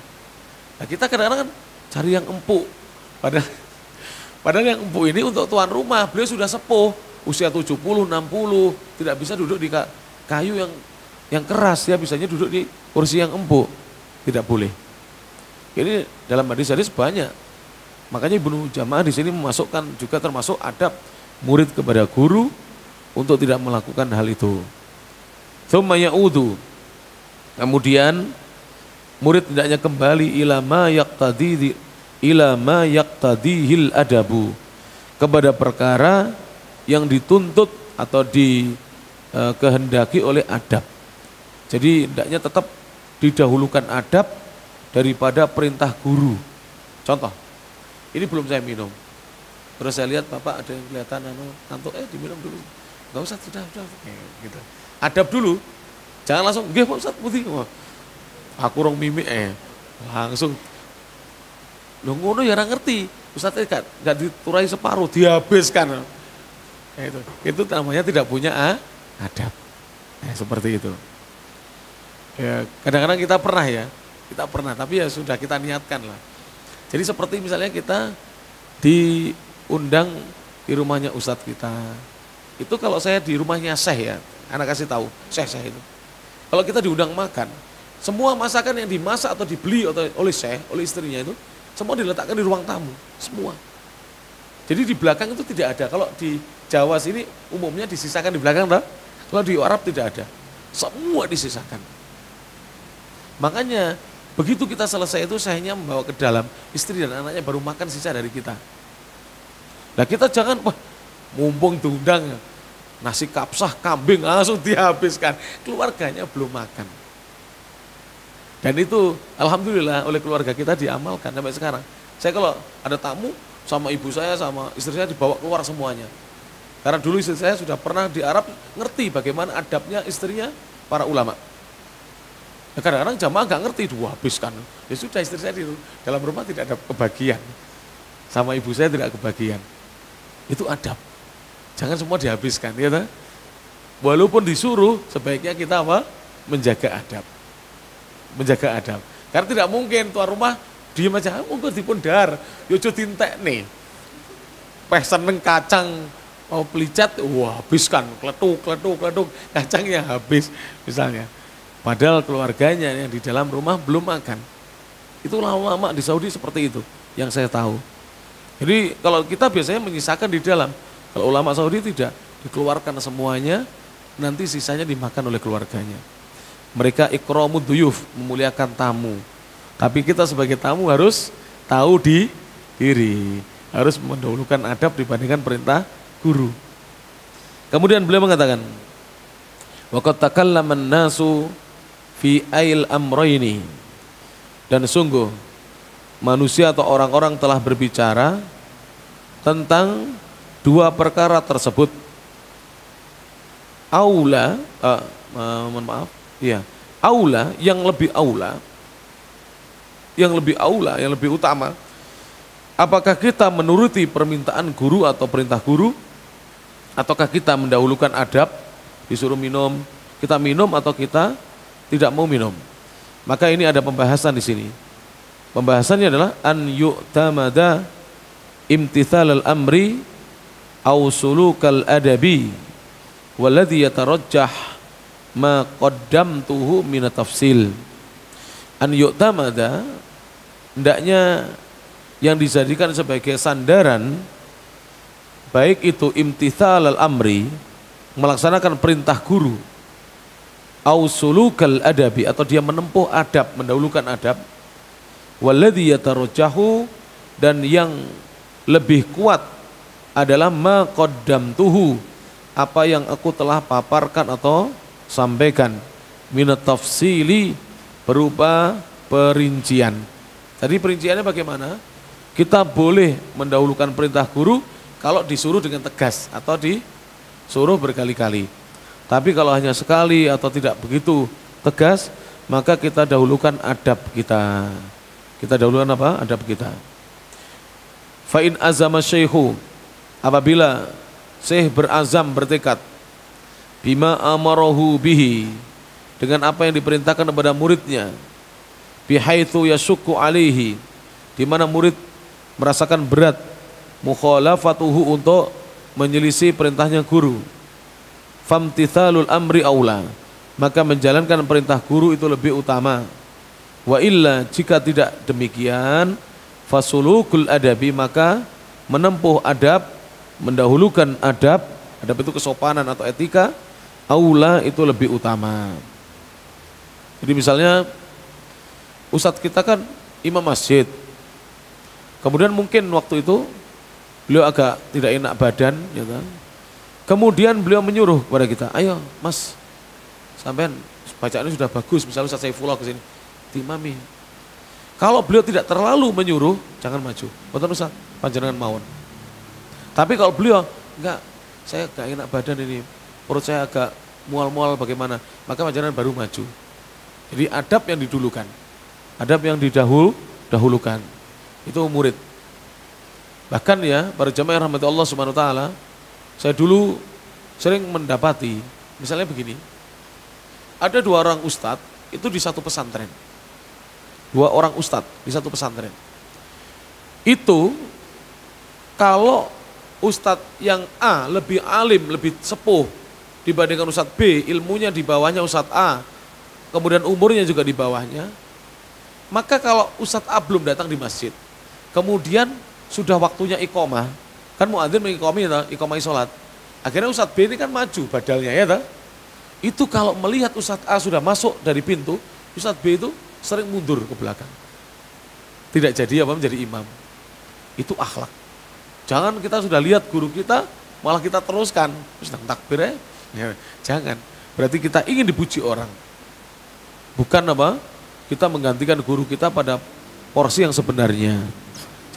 S1: Nah, kita kadang-kadang kan cari yang empuk. Padahal yang empuk ini untuk tuan rumah, beliau sudah sepuh, usia 70, 60, tidak bisa duduk di kayu yang keras, ya bisanya duduk di kursi yang empuk. Tidak boleh. Ini dalam hadis-hadis banyak. Makanya Ibnu Jama'ah di sini memasukkan juga termasuk adab murid kepada guru untuk tidak melakukan hal itu. Tsumma ya'udu. Kemudian murid hendaknya kembali ila ma yaqtadihil adabu, kepada perkara yang dituntut atau dikehendaki oleh adab. Jadi hendaknya tetap didahulukan adab daripada perintah guru. Contoh, ini belum saya minum. Terus saya lihat Bapak ada yang kelihatan ngantuk, diminum dulu. Enggak usah, sudah. Gitu. Adab dulu. Jangan langsung, nggih Pak Ustaz putih. Aku rong mimik langsung. Loh ngono ya ora ngerti. Ustaznya enggak diturai separuh, dihabiskan. Itu namanya tidak punya adab. Seperti itu. Ya, kadang-kadang kita pernah, tapi ya sudah kita niatkan lah. Jadi seperti misalnya kita diundang di rumahnya Ustadz kita. Itu kalau saya di rumahnya Syekh ya, anak kasih tahu, Syekh itu. Kalau kita diundang makan, semua masakan yang dimasak atau dibeli oleh Syekh, oleh istrinya itu, semua diletakkan di ruang tamu, semua. Jadi di belakang itu tidak ada. Kalau di Jawa sini umumnya disisakan di belakang, kalau di Arab tidak ada. Semua disisakan. Makanya begitu kita selesai itu Syekhnya membawa ke dalam, istri dan anaknya baru makan sisa dari kita. Nah kita jangan, mumpung diundang nasi kapsah kambing langsung dihabiskan, keluarganya belum makan. Dan itu alhamdulillah oleh keluarga kita diamalkan sampai sekarang. Saya kalau ada tamu sama ibu saya sama istri saya dibawa keluar semuanya. Karena dulu istri saya sudah pernah di Arab, ngerti bagaimana adabnya istrinya para ulama. Nah, kadang-kadang jamaah nggak ngerti, habiskan. Ya sudah, istri saya di dalam rumah tidak ada kebagian. Sama ibu saya tidak kebagian. Itu adab. Jangan semua dihabiskan, ya. walaupun disuruh sebaiknya kita apa? Menjaga adab. Menjaga adab. Karena tidak mungkin tuan rumah diem aja, monggo dipun dar, yo aja dintek nih. Pesen neng kacang mau pelicat, wah habis kan, kletuk, kacangnya habis misalnya. Padahal keluarganya yang di dalam rumah belum makan. Itu ulama di Saudi seperti itu yang saya tahu. Jadi kalau kita biasanya menyisakan di dalam, kalau ulama Saudi tidak, dikeluarkan semuanya, nanti sisanya dimakan oleh keluarganya. Mereka ikramud duyuf, memuliakan tamu. Tapi kita sebagai tamu harus tahu diri, harus mendahulukan adab dibandingkan perintah guru. Kemudian beliau mengatakan, waqad takallama an-nasu fi ail amrayni. Dan sungguh manusia atau orang-orang telah berbicara tentang dua perkara tersebut. Aula, mohon maaf, ya, aula, yang lebih utama. Apakah kita menuruti permintaan guru atau perintah guru, ataukah kita mendahulukan adab, disuruh minum, kita minum atau kita tidak mau minum? Maka ini ada pembahasan di sini. Pembahasannya adalah an yu'tamada imtithal al-amri aw sulukal adabi walladhi yatarajjah ma qaddamtuhu min tafsil. An yu'tamada, hendaknya yang dijadikan sebagai sandaran, baik itu imtithal al-amri, melaksanakan perintah guru, au sulukal adabi, atau dia menempuh adab, mendahulukan adab, walladhi yatarajjahu, dan yang lebih kuat adalah ma qaddamtuhu, apa yang aku telah paparkan atau sampaikan, minat tafsili, berupa perincian. Tadi perinciannya bagaimana? Kita boleh mendahulukan perintah guru kalau disuruh dengan tegas atau disuruh berkali-kali. Tapi kalau hanya sekali atau tidak begitu tegas, maka kita dahulukan adab kita. Kita dahulukan apa? Adab kita. Fa in azama syaihu, apabila syekh berazam, bertekad, bima amarahu bihi, dengan apa yang diperintahkan kepada muridnya, bihaitsu yashukku alaihi, di mana murid merasakan berat, mukhalafatuhu, untuk menyelisih perintahnya guru, famtithalul amri aula, maka menjalankan perintah guru itu lebih utama. Wa illa, jika tidak demikian, fasulukul adabi, maka menempuh adab, mendahulukan adab, adab itu kesopanan atau etika, aula, itu lebih utama. Jadi misalnya ustadz kita kan imam masjid, kemudian mungkin waktu itu beliau agak tidak enak badan, ya kan? Kemudian beliau menyuruh kepada kita, ayo mas, sampean bacaannya sudah bagus, misalnya Ustaz Saifullah kesini, diimami. Kalau beliau tidak terlalu menyuruh, jangan maju. Betul Ustaz, panjenengan mawon. Tapi kalau beliau, enggak, saya enggak enak badan ini, perut saya agak mual-mual bagaimana, maka panjenengan baru maju. Jadi adab yang didulukan, adab yang didahulukan, itu murid. Bahkan ya, para jamaah rahmati Allah subhanahu wa ta'ala, saya dulu sering mendapati, misalnya begini, ada dua orang ustadz itu di satu pesantren. Dua orang ustadz di satu pesantren. Itu kalau ustadz yang A lebih alim, lebih sepuh dibandingkan ustadz B, ilmunya di bawahnya ustadz A, kemudian umurnya juga di bawahnya, maka kalau ustadz A belum datang di masjid, kemudian sudah waktunya iqomah, kan muadzin mengiqomah sholat, akhirnya ustadz B ini kan maju badalnya, ya tak? Itu kalau melihat ustadz A sudah masuk dari pintu, ustadz B itu sering mundur ke belakang, tidak jadi apa menjadi imam. Itu akhlak. Jangan kita sudah lihat guru kita malah kita teruskan sedang takbir ya, jangan. Berarti kita ingin dipuji orang, bukan apa, kita menggantikan guru kita pada porsi yang sebenarnya.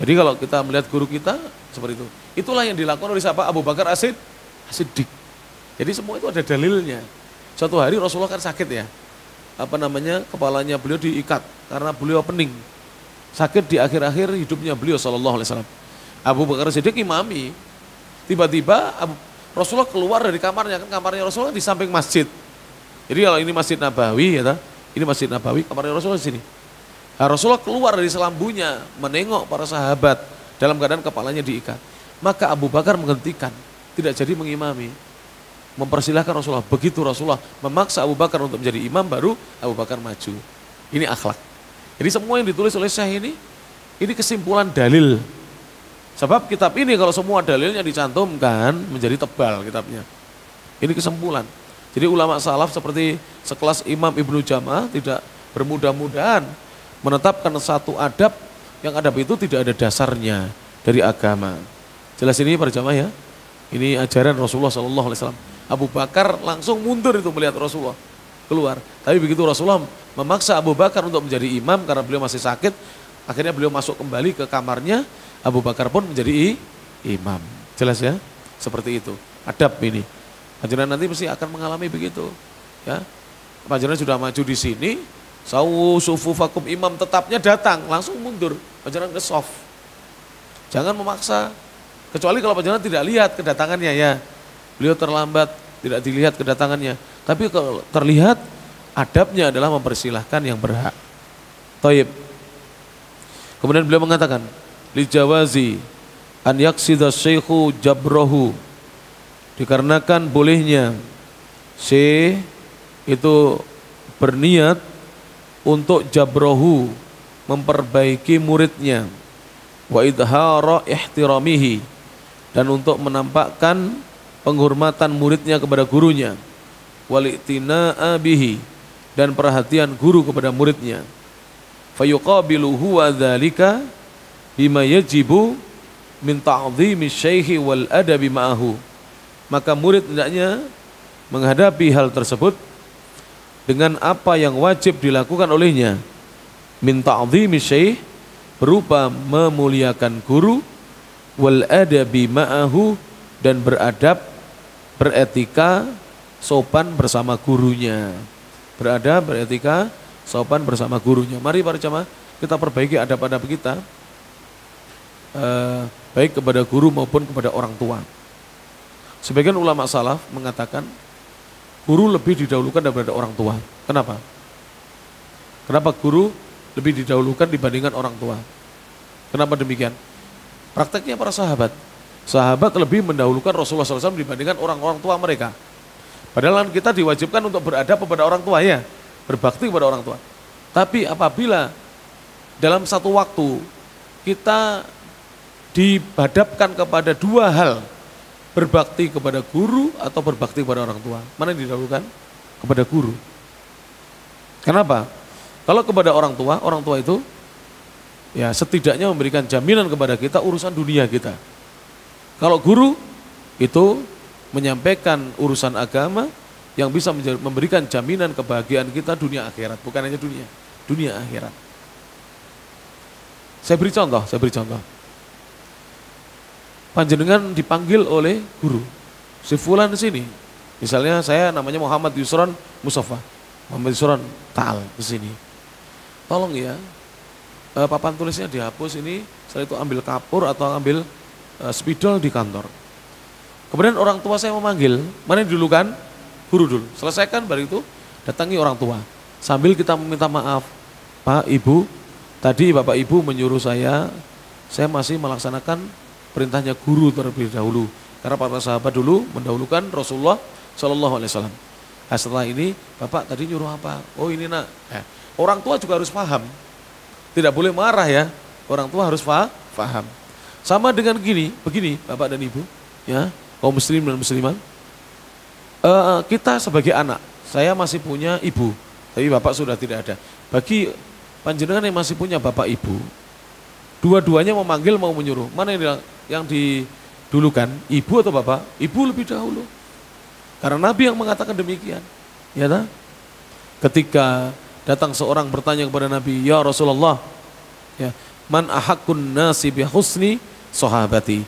S1: Jadi kalau kita melihat guru kita seperti itu, itulah yang dilakukan oleh siapa? Abu Bakar As-Siddiq. Jadi semua itu ada dalilnya. Suatu hari Rasulullah kan sakit ya, kepalanya beliau diikat karena beliau pening, sakit di akhir-akhir hidupnya beliau sallallahu alaihi wasallam. Abu Bakar As-Siddiq imami, tiba-tiba Rasulullah keluar dari kamarnya, kan kamarnya Rasulullah di samping masjid. Jadi kalau ini Masjid Nabawi ya, ini Masjid Nabawi, kamarnya Rasulullah di sini. Nah, Rasulullah keluar dari selambunya, menengok para sahabat dalam keadaan kepalanya diikat. Maka Abu Bakar menghentikan, tidak jadi mengimami. Mempersilahkan Rasulullah. Begitu Rasulullah memaksa Abu Bakar untuk menjadi imam, baru Abu Bakar maju. Ini akhlak. Jadi semua yang ditulis oleh Syekh ini kesimpulan dalil. Sebab kitab ini kalau semua dalilnya dicantumkan menjadi tebal kitabnya. Ini kesimpulan. Jadi ulama salaf seperti sekelas Imam Ibnu Jamah tidak bermudah-mudahan menetapkan satu adab yang adab itu tidak ada dasarnya dari agama. Jelas ini para jamaah ya. Ini ajaran Rasulullah SAW. Abu Bakar langsung mundur itu melihat Rasulullah keluar. Tapi begitu Rasulullah memaksa Abu Bakar untuk menjadi imam karena beliau masih sakit, akhirnya beliau masuk kembali ke kamarnya. Abu Bakar pun menjadi imam. Jelas ya? Seperti itu. Adab ini. Panjenengan nanti mesti akan mengalami begitu. Ya. Panjenengan sudah maju di sini, sawu sufufakum, imam tetapnya datang, langsung mundur. Panjenengan ke soft. Jangan memaksa. Kecuali kalau panjenengan tidak lihat kedatangannya ya. Beliau terlambat, tidak dilihat kedatangannya. Tapi kalau terlihat, adabnya adalah mempersilahkan yang berhak. Thayyib. Kemudian beliau mengatakan, li jawazi an yaksida syekhu jabrahu, dikarenakan bolehnya syekh itu berniat untuk jabrahu, memperbaiki muridnya, wa idhara ihtiramihi, dan untuk menampakkan penghormatan muridnya kepada gurunya, wal iktina'a bihi, dan perhatian guru kepada muridnya, fayuqabiluhu wa dzalika bima yajibu min ta'dhimi syekhi wal adabi ma'ahu. Maka murid hendaknya menghadapi hal tersebut dengan apa yang wajib dilakukan olehnya, min ta'dhimi syekh, berupa memuliakan guru, wal adabi ma'ahu, dan beradab, beretika, sopan bersama gurunya. Beradab, beretika, sopan bersama gurunya. Mari para jamaah kita perbaiki adab-adab kita, baik kepada guru maupun kepada orang tua. Sebagian ulama salaf mengatakan guru lebih didahulukan daripada orang tua. Kenapa? Kenapa guru lebih didahulukan dibandingkan orang tua? Kenapa demikian? Prakteknya para sahabat. Sahabat lebih mendahulukan Rasulullah SAW dibandingkan orang-orang tua mereka. Padahal kita diwajibkan untuk beradab kepada orang tua ya, berbakti kepada orang tua. Tapi apabila dalam satu waktu kita dihadapkan kepada dua hal, berbakti kepada guru atau berbakti kepada orang tua, mana yang didahulukan? Kepada guru. Kenapa? Kalau kepada orang tua itu ya setidaknya memberikan jaminan kepada kita urusan dunia kita. Kalau guru itu menyampaikan urusan agama yang bisa memberikan jaminan kebahagiaan kita dunia akhirat, bukan hanya dunia akhirat. Saya beri contoh. Panjenengan dipanggil oleh guru, si fulan di sini. Misalnya saya namanya Muhammad Yusron Mustafa, Muhammad Yusron Ta'al di sini. Tolong ya, papan tulisnya dihapus ini, setelah itu ambil kapur atau ambil spidol di kantor. Kemudian orang tua saya memanggil, mana yang dulu kan? Guru dulu. Selesaikan baru itu datangi orang tua. Sambil kita meminta maaf, Pak, Ibu, tadi Bapak Ibu menyuruh saya masih melaksanakan perintahnya guru terlebih dahulu. Karena para sahabat dulu mendahulukan Rasulullah SAW. Nah, setelah ini, Bapak tadi nyuruh apa? Oh ini nak. Orang tua juga harus paham. Tidak boleh marah ya. Orang tua harus paham. Sama dengan begini Bapak dan Ibu, ya, kaum muslim dan muslimat. Kita sebagai anak, saya masih punya ibu, tapi bapak sudah tidak ada. Bagi panjenengan yang masih punya bapak ibu, dua-duanya memanggil mau menyuruh, mana yang didulukan, ibu atau bapak? Ibu lebih dahulu. Karena Nabi yang mengatakan demikian. Ya tak? Ketika datang seorang bertanya kepada Nabi, ya Rasulullah, ya, man ahakun nasi bi husni sahabati.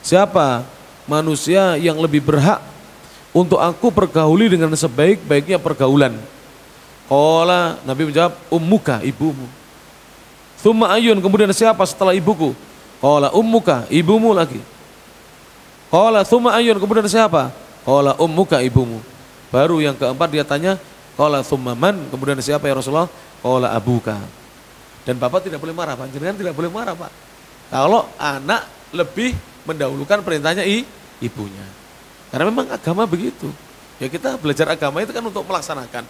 S1: Siapa manusia yang lebih berhak untuk aku pergauli dengan sebaik-baiknya pergaulan? Qala, Nabi menjawab, ummuka, ibumu. Tsumma ayun, kemudian siapa setelah ibuku? Qala ummuka, ibumu lagi. Qala tsumma ayyun, kemudian siapa? Qala ummuka, ibumu. Baru yang keempat dia tanya, qala tsumma man, kemudian siapa ya Rasulullah? Qala abuka. Dan bapak tidak boleh marah, panjenengan tidak boleh marah, Pak. Kalau anak lebih mendahulukan perintahnya ibunya. Karena memang agama begitu. Ya kita belajar agama itu kan untuk melaksanakan.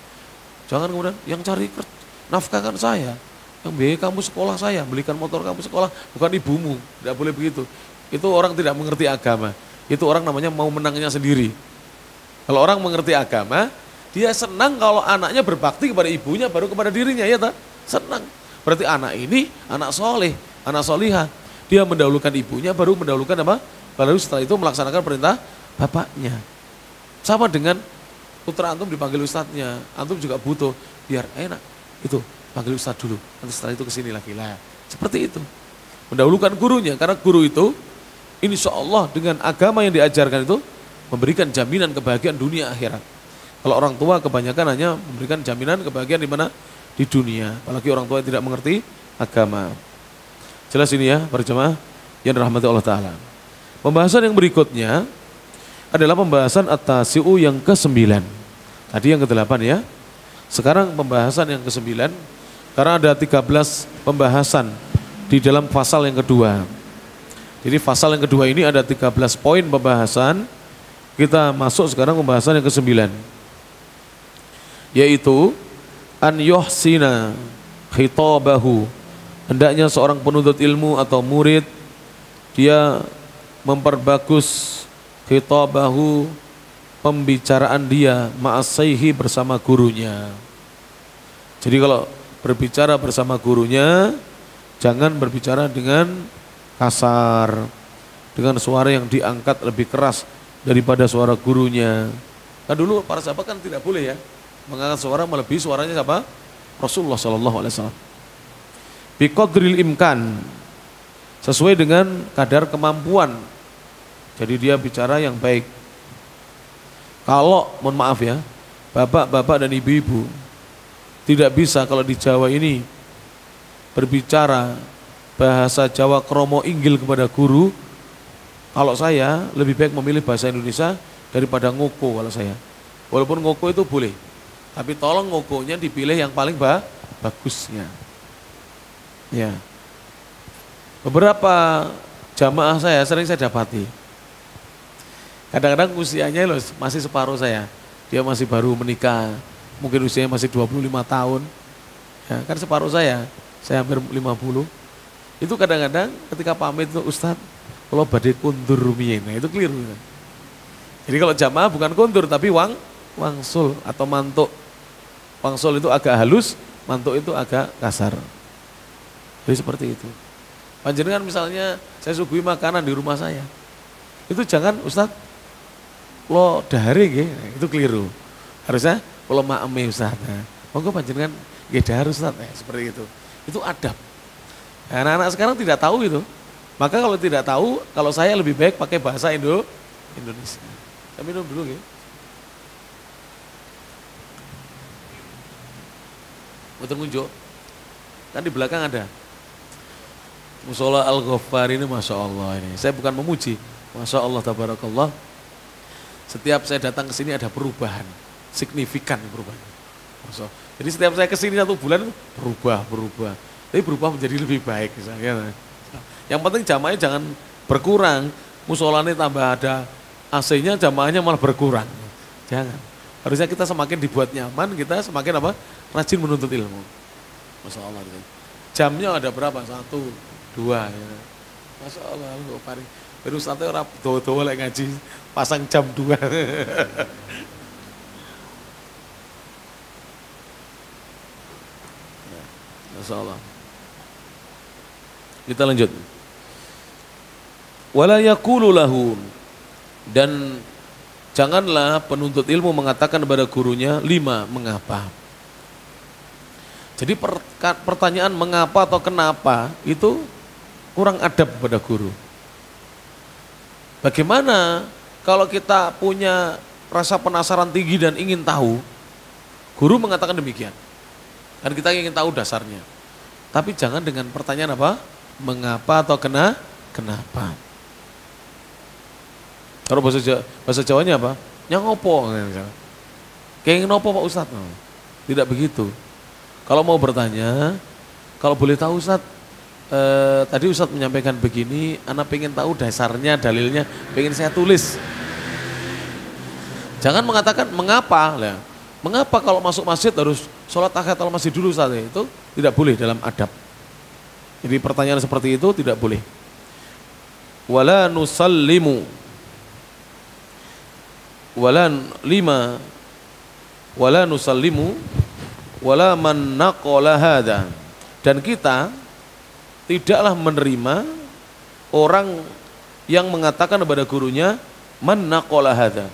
S1: Jangan kemudian yang cari nafkah kan saya, yang biaya kamu sekolah saya, belikan motor kamu sekolah, bukan ibumu. Tidak boleh begitu. Itu orang tidak mengerti agama. Itu orang namanya mau menangnya sendiri. Kalau orang mengerti agama, dia senang kalau anaknya berbakti kepada ibunya baru kepada dirinya, ya tak? Senang. Berarti anak ini anak soleh, anak solihah. Dia mendahulukan ibunya baru mendahulukan apa? Baru setelah itu melaksanakan perintah bapaknya. Sama dengan putra antum dipanggil ustadznya, antum juga butuh biar enak. Itu panggil ustadz dulu, nanti setelah itu kesini lagi lah. Seperti itu. Mendahulukan gurunya, karena guru itu insya Allah dengan agama yang diajarkan itu memberikan jaminan kebahagiaan dunia akhirat. Kalau orang tua kebanyakan hanya memberikan jaminan kebahagiaan di mana? Di dunia. Apalagi orang tua yang tidak mengerti agama. Jelas ini ya para jemaah yang dirahmati Allah Ta'ala. Pembahasan yang berikutnya adalah pembahasan at-tasi'u yang ke-9. Tadi yang ke-8 ya. Sekarang pembahasan yang ke-9. Karena ada 13 pembahasan di dalam pasal yang kedua. Jadi pasal yang kedua ini ada 13 poin pembahasan. Kita masuk sekarang pembahasan yang ke-9. Yaitu an yuhsina khitabahu. Hendaknya seorang penuntut ilmu atau murid dia memperbagus khitabahu, pembicaraan dia ma'asaihi bersama gurunya. Jadi kalau berbicara bersama gurunya jangan berbicara dengan kasar, dengan suara yang diangkat lebih keras daripada suara gurunya. Kan dulu para sahabat kan tidak boleh ya mengangkat suara melebihi suaranya siapa? Rasulullah SAW. Biqadril imkan, sesuai dengan kadar kemampuan. Jadi dia bicara yang baik. Kalau mohon maaf ya, bapak-bapak dan ibu-ibu tidak bisa kalau di Jawa ini berbicara bahasa Jawa kromo inggil kepada guru. Kalau saya lebih baik memilih bahasa Indonesia daripada ngoko kalau saya. Walaupun ngoko itu boleh, tapi tolong ngokonya dipilih yang paling bagusnya. Ya. Beberapa jamaah saya sering saya dapati. Kadang-kadang usianya loh masih separuh saya. Dia masih baru menikah, mungkin usianya masih 25 tahun. Ya, kan separuh saya hampir 50. Itu kadang-kadang ketika pamit itu Ustadz, kalau badai kundur rumiyin, nah itu keliru. Jadi kalau jamaah bukan kundur tapi wangsul atau mantuk. Wangsul itu agak halus, mantuk itu agak kasar. Jadi seperti itu. Panjenengan misalnya saya suguhi makanan di rumah saya. Itu jangan Ustadz lo dahare nggih, itu keliru. Harusnya kalau maeme Ustadz. Nah, monggo panjenengan nggih dahar Ustadz, seperti itu. Itu adab. Nah, anak-anak sekarang tidak tahu itu. Maka kalau tidak tahu, kalau saya lebih baik pakai bahasa Indonesia. Saya minum dulu nggih. Muter ngunjuk. Kan di belakang ada Musola Al-Ghaffar ini Masya Allah ini. Saya bukan memuji. Masya Allah tabarakallah. Setiap saya datang ke sini ada perubahan. Signifikan perubahan. Masya Allah. Jadi setiap saya ke sini 1 bulan berubah. Tapi berubah menjadi lebih baik misalnya. Yang penting jamaahnya jangan berkurang. Musolanya tambah ada AC-nya, jamaahnya malah berkurang. Jangan. Harusnya kita semakin dibuat nyaman, kita semakin apa? Rajin menuntut ilmu. Masya Allah. Jamnya ada berapa? 1, 2 ya. Masya Allah, baru satu orang doa-doa lagi ngaji pasang jam 2. Masya Allah. Kita lanjut. Wala yaqulu lahu, dan janganlah penuntut ilmu mengatakan kepada gurunya 5 mengapa. Jadi pertanyaan mengapa atau kenapa itu kurang adab pada guru. Bagaimana kalau kita punya rasa penasaran tinggi dan ingin tahu, guru mengatakan demikian. Dan kita ingin tahu dasarnya. Tapi jangan dengan pertanyaan apa? Mengapa atau kenapa. Kalau bahasa Jawanya apa? Nyang opo. Kayak ngopo Pak Ustadz? Tidak begitu. Kalau mau bertanya, kalau boleh tahu Ustadz, tadi Ustadz menyampaikan begini, anak pengen tahu dasarnya, dalilnya, pengen saya tulis. Jangan mengatakan mengapa, lah. Mengapa kalau masuk masjid harus sholat tahiyatul masjid dulu Ustadz? Itu tidak boleh dalam adab. Jadi pertanyaan seperti itu tidak boleh. Wala nusallimu, wala nusallimu, wala man naqala hadza. Dan kita tidaklah menerima orang yang mengatakan kepada gurunya man naqala hadza.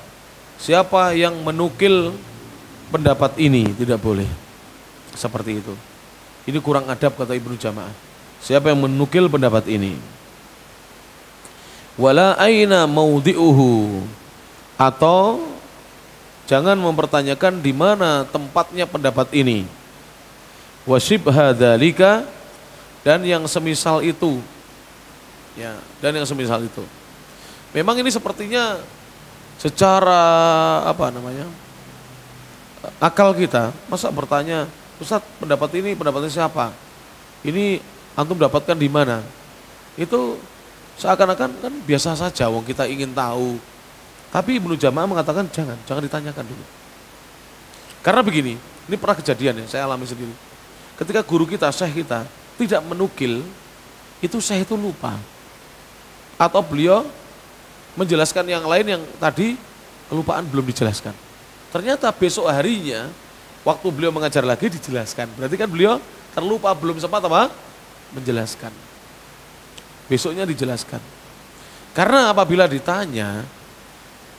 S1: Siapa yang menukil pendapat ini, tidak boleh. Seperti itu. Ini kurang adab kata Ibnu Jamaah. Siapa yang menukil pendapat ini? Wala aina maudhi'uhu, atau jangan mempertanyakan di mana tempatnya pendapat ini. Wasyibha dzalika, dan yang semisal itu. Ya, dan yang semisal itu. Memang ini sepertinya secara akal kita, masa bertanya, Ustaz pendapatnya siapa? Ini antum dapatkan di mana? Itu seakan-akan kan biasa saja, wong kita ingin tahu. Tapi Ibnu Jamaah mengatakan jangan ditanyakan dulu. Karena begini, ini pernah kejadian ya, saya alami sendiri. Ketika guru kita, syekh kita tidak menukil, itu syekh itu lupa. Atau beliau menjelaskan yang lain yang tadi kelupaan belum dijelaskan. Ternyata besok harinya waktu beliau mengajar lagi dijelaskan. Berarti kan beliau terlupa, belum sempat menjelaskan. Besoknya dijelaskan. Karena apabila ditanya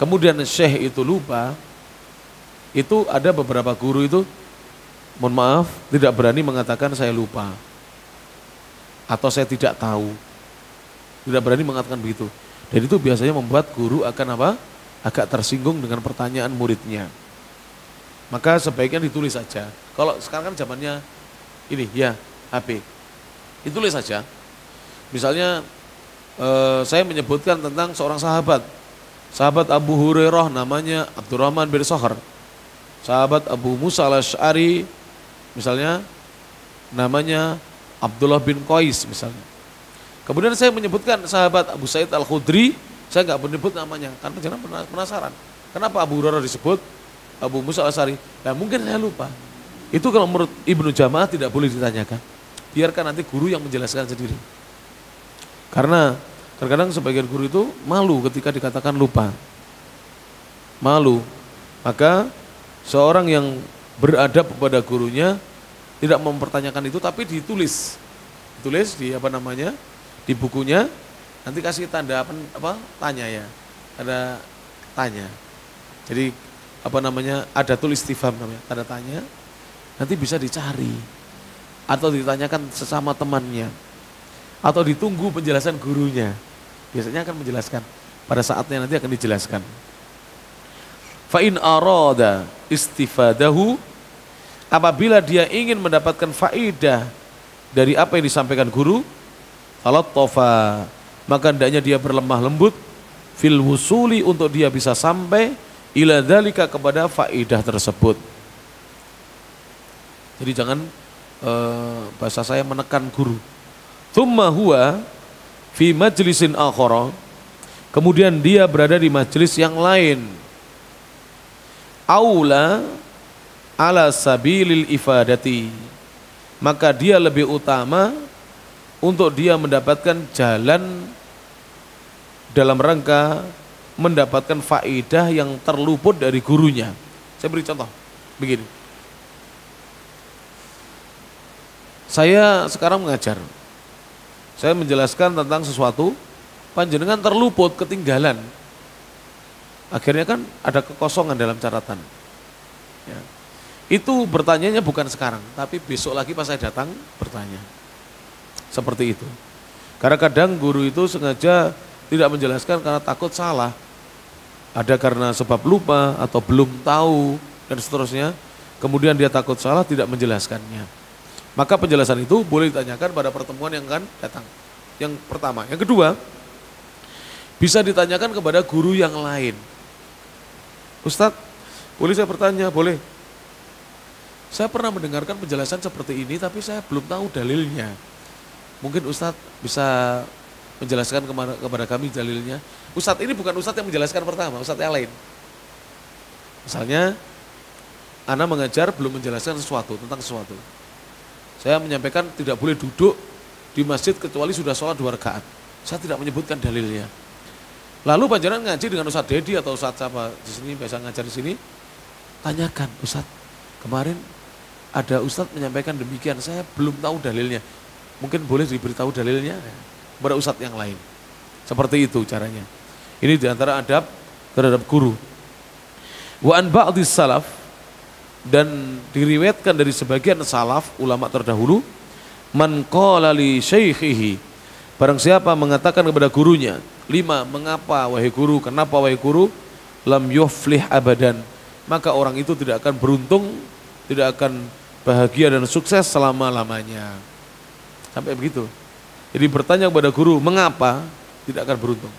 S1: kemudian syekh itu lupa, itu ada beberapa guru itu, mohon maaf, tidak berani mengatakan saya lupa atau saya tidak tahu. Tidak berani mengatakan begitu. Dan itu biasanya membuat guru akan agak tersinggung dengan pertanyaan muridnya. Maka sebaiknya ditulis saja. Kalau sekarang kan zamannya ini ya HP, ditulis saja. Misalnya saya menyebutkan tentang seorang sahabat Abu Hurairah, namanya Abdurrahman bin Sakhar. Sahabat Abu Musa al-Asy'ari misalnya namanya Abdullah bin Qais misalnya. Kemudian saya menyebutkan sahabat Abu Sa'id al-Khudri, saya nggak menyebut namanya karena jangan penasaran. Kenapa Abu Hurairah disebut, Abu Musa al-Asy'ari? Nah, mungkin saya lupa. Itu kalau menurut Ibnu Jamaah tidak boleh ditanyakan. Biarkan nanti guru yang menjelaskan sendiri. Karena terkadang sebagian guru itu malu ketika dikatakan lupa. Malu. Maka seorang yang beradab kepada gurunya tidak mempertanyakan itu, tapi ditulis. Ditulis di di bukunya, nanti kasih tanda tanya ya. Ada tanya. Jadi ada tulis istifham namanya, tanda tanya. Nanti bisa dicari atau ditanyakan sesama temannya atau ditunggu penjelasan gurunya. Biasanya akan menjelaskan, pada saatnya nanti akan dijelaskan. Fa in arada istifadahu, apabila dia ingin mendapatkan faedah dari apa yang disampaikan guru, talattafa, maka hendaknya dia berlemah lembut fil wusuli, untuk dia bisa sampai ila dzalika, kepada faedah tersebut. Jadi jangan bahasa saya menekan guru. Tsumma huwa fi majlisin akhara, kemudian dia berada di majelis yang lain. Aula ala sabilil ifadati, maka dia lebih utama untuk dia mendapatkan jalan dalam rangka mendapatkan faedah yang terluput dari gurunya. Saya beri contoh begini. Saya sekarang mengajar, saya menjelaskan tentang sesuatu, panjenengan terluput, ketinggalan. Akhirnya kan ada kekosongan dalam catatan. Ya. Itu bertanyanya bukan sekarang, tapi besok lagi pas saya datang bertanya. Seperti itu. Karena kadang guru itu sengaja tidak menjelaskan karena takut salah. Ada karena sebab lupa atau belum tahu dan seterusnya. Kemudian dia takut salah, tidak menjelaskannya. Maka penjelasan itu boleh ditanyakan pada pertemuan yang akan datang. Yang pertama. Yang kedua, bisa ditanyakan kepada guru yang lain. Ustadz, boleh saya bertanya? Boleh. Saya pernah mendengarkan penjelasan seperti ini, tapi saya belum tahu dalilnya. Mungkin Ustadz bisa menjelaskan kepada kami dalilnya. Ustadz ini bukan Ustadz yang menjelaskan pertama, Ustadz yang lain. Misalnya, Ana mengajar belum menjelaskan sesuatu, tentang sesuatu. Saya menyampaikan tidak boleh duduk di masjid kecuali sudah sholat 2 rakaat. Saya tidak menyebutkan dalilnya. Lalu panjenengan ngaji dengan Ustadz Dedi atau Ustadz siapa di sini, biasa ngajar di sini, tanyakan, Ustadz, kemarin ada Ustadz menyampaikan demikian, saya belum tahu dalilnya. Mungkin boleh diberitahu dalilnya kepada Ustadz yang lain. Seperti itu caranya. Ini diantara adab terhadap guru. Wa an ba'dis salaf, dan diriwayatkan dari sebagian salaf, ulama terdahulu, man qala li syaikhihi, barang siapa mengatakan kepada gurunya, 5, mengapa wahai guru, kenapa wahai guru, lam yuflih abadan, maka orang itu tidak akan beruntung, tidak akan bahagia dan sukses selama-lamanya. Sampai begitu. Jadi bertanya kepada guru, mengapa, tidak akan beruntung.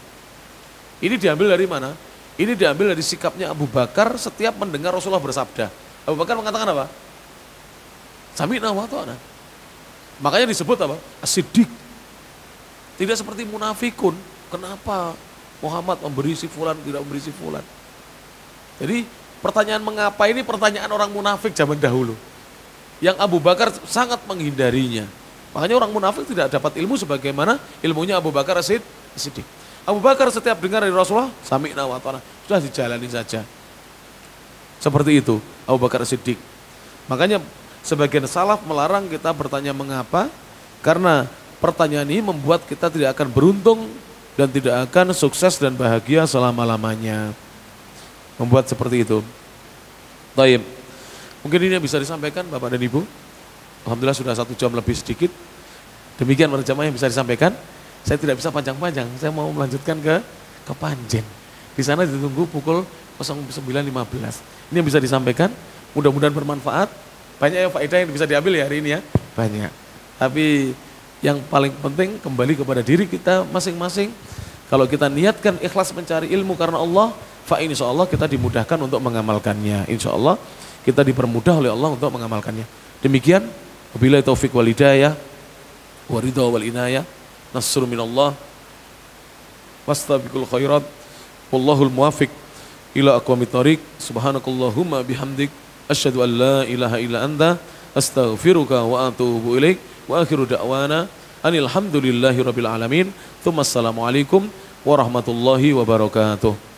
S1: Ini diambil dari mana? Ini diambil dari sikapnya Abu Bakar setiap mendengar Rasulullah bersabda. Abu Bakar mengatakan apa? Sami'na wa ata'na. Makanya disebut apa? As-Siddiq. Tidak seperti munafikun. Kenapa Muhammad memberi si fulan, tidak memberi si fulan? Jadi pertanyaan mengapa ini pertanyaan orang munafik zaman dahulu. Yang Abu Bakar sangat menghindarinya. Makanya orang munafik tidak dapat ilmu sebagaimana ilmunya Abu Bakar As-Siddiq. Abu Bakar setiap dengar dari Rasulullah, sami'na wa ata'na, sudah dijalani saja. Seperti itu Abu Bakar As-Siddiq. Makanya sebagian salaf melarang kita bertanya mengapa, karena pertanyaan ini membuat kita tidak akan beruntung dan tidak akan sukses dan bahagia selama-lamanya. Membuat seperti itu. Taib. Mungkin ini yang bisa disampaikan Bapak dan Ibu. Alhamdulillah sudah 1 jam lebih sedikit. Demikian para jamaah yang bisa disampaikan. Saya tidak bisa panjang-panjang. Saya mau melanjutkan ke Panjen. Di sana ditunggu pukul 09.15. Ini yang bisa disampaikan. Mudah-mudahan bermanfaat. Banyak ya faedah yang bisa diambil ya hari ini ya. Banyak. Tapi yang paling penting kembali kepada diri kita masing-masing. Kalau kita niatkan ikhlas mencari ilmu karena Allah, insya Allah kita dimudahkan untuk mengamalkannya. Insya Allah kita dipermudah oleh Allah untuk mengamalkannya. Demikian, wabillahi taufiq wal hidayah, waridha wal inayah, nasrun minallah, wastabiqul khairat, wallahul muwafiq ila aqwamit thoriq, subhanakallahumma bihamdik, asyhadu an la ilaha illa anta, astaghfiruka wa atubu ilaik, wa akhiru da'wana anil hamdulillahi rabbil alamin, tsumma assalamualaikum warahmatullahi wabarakatuh.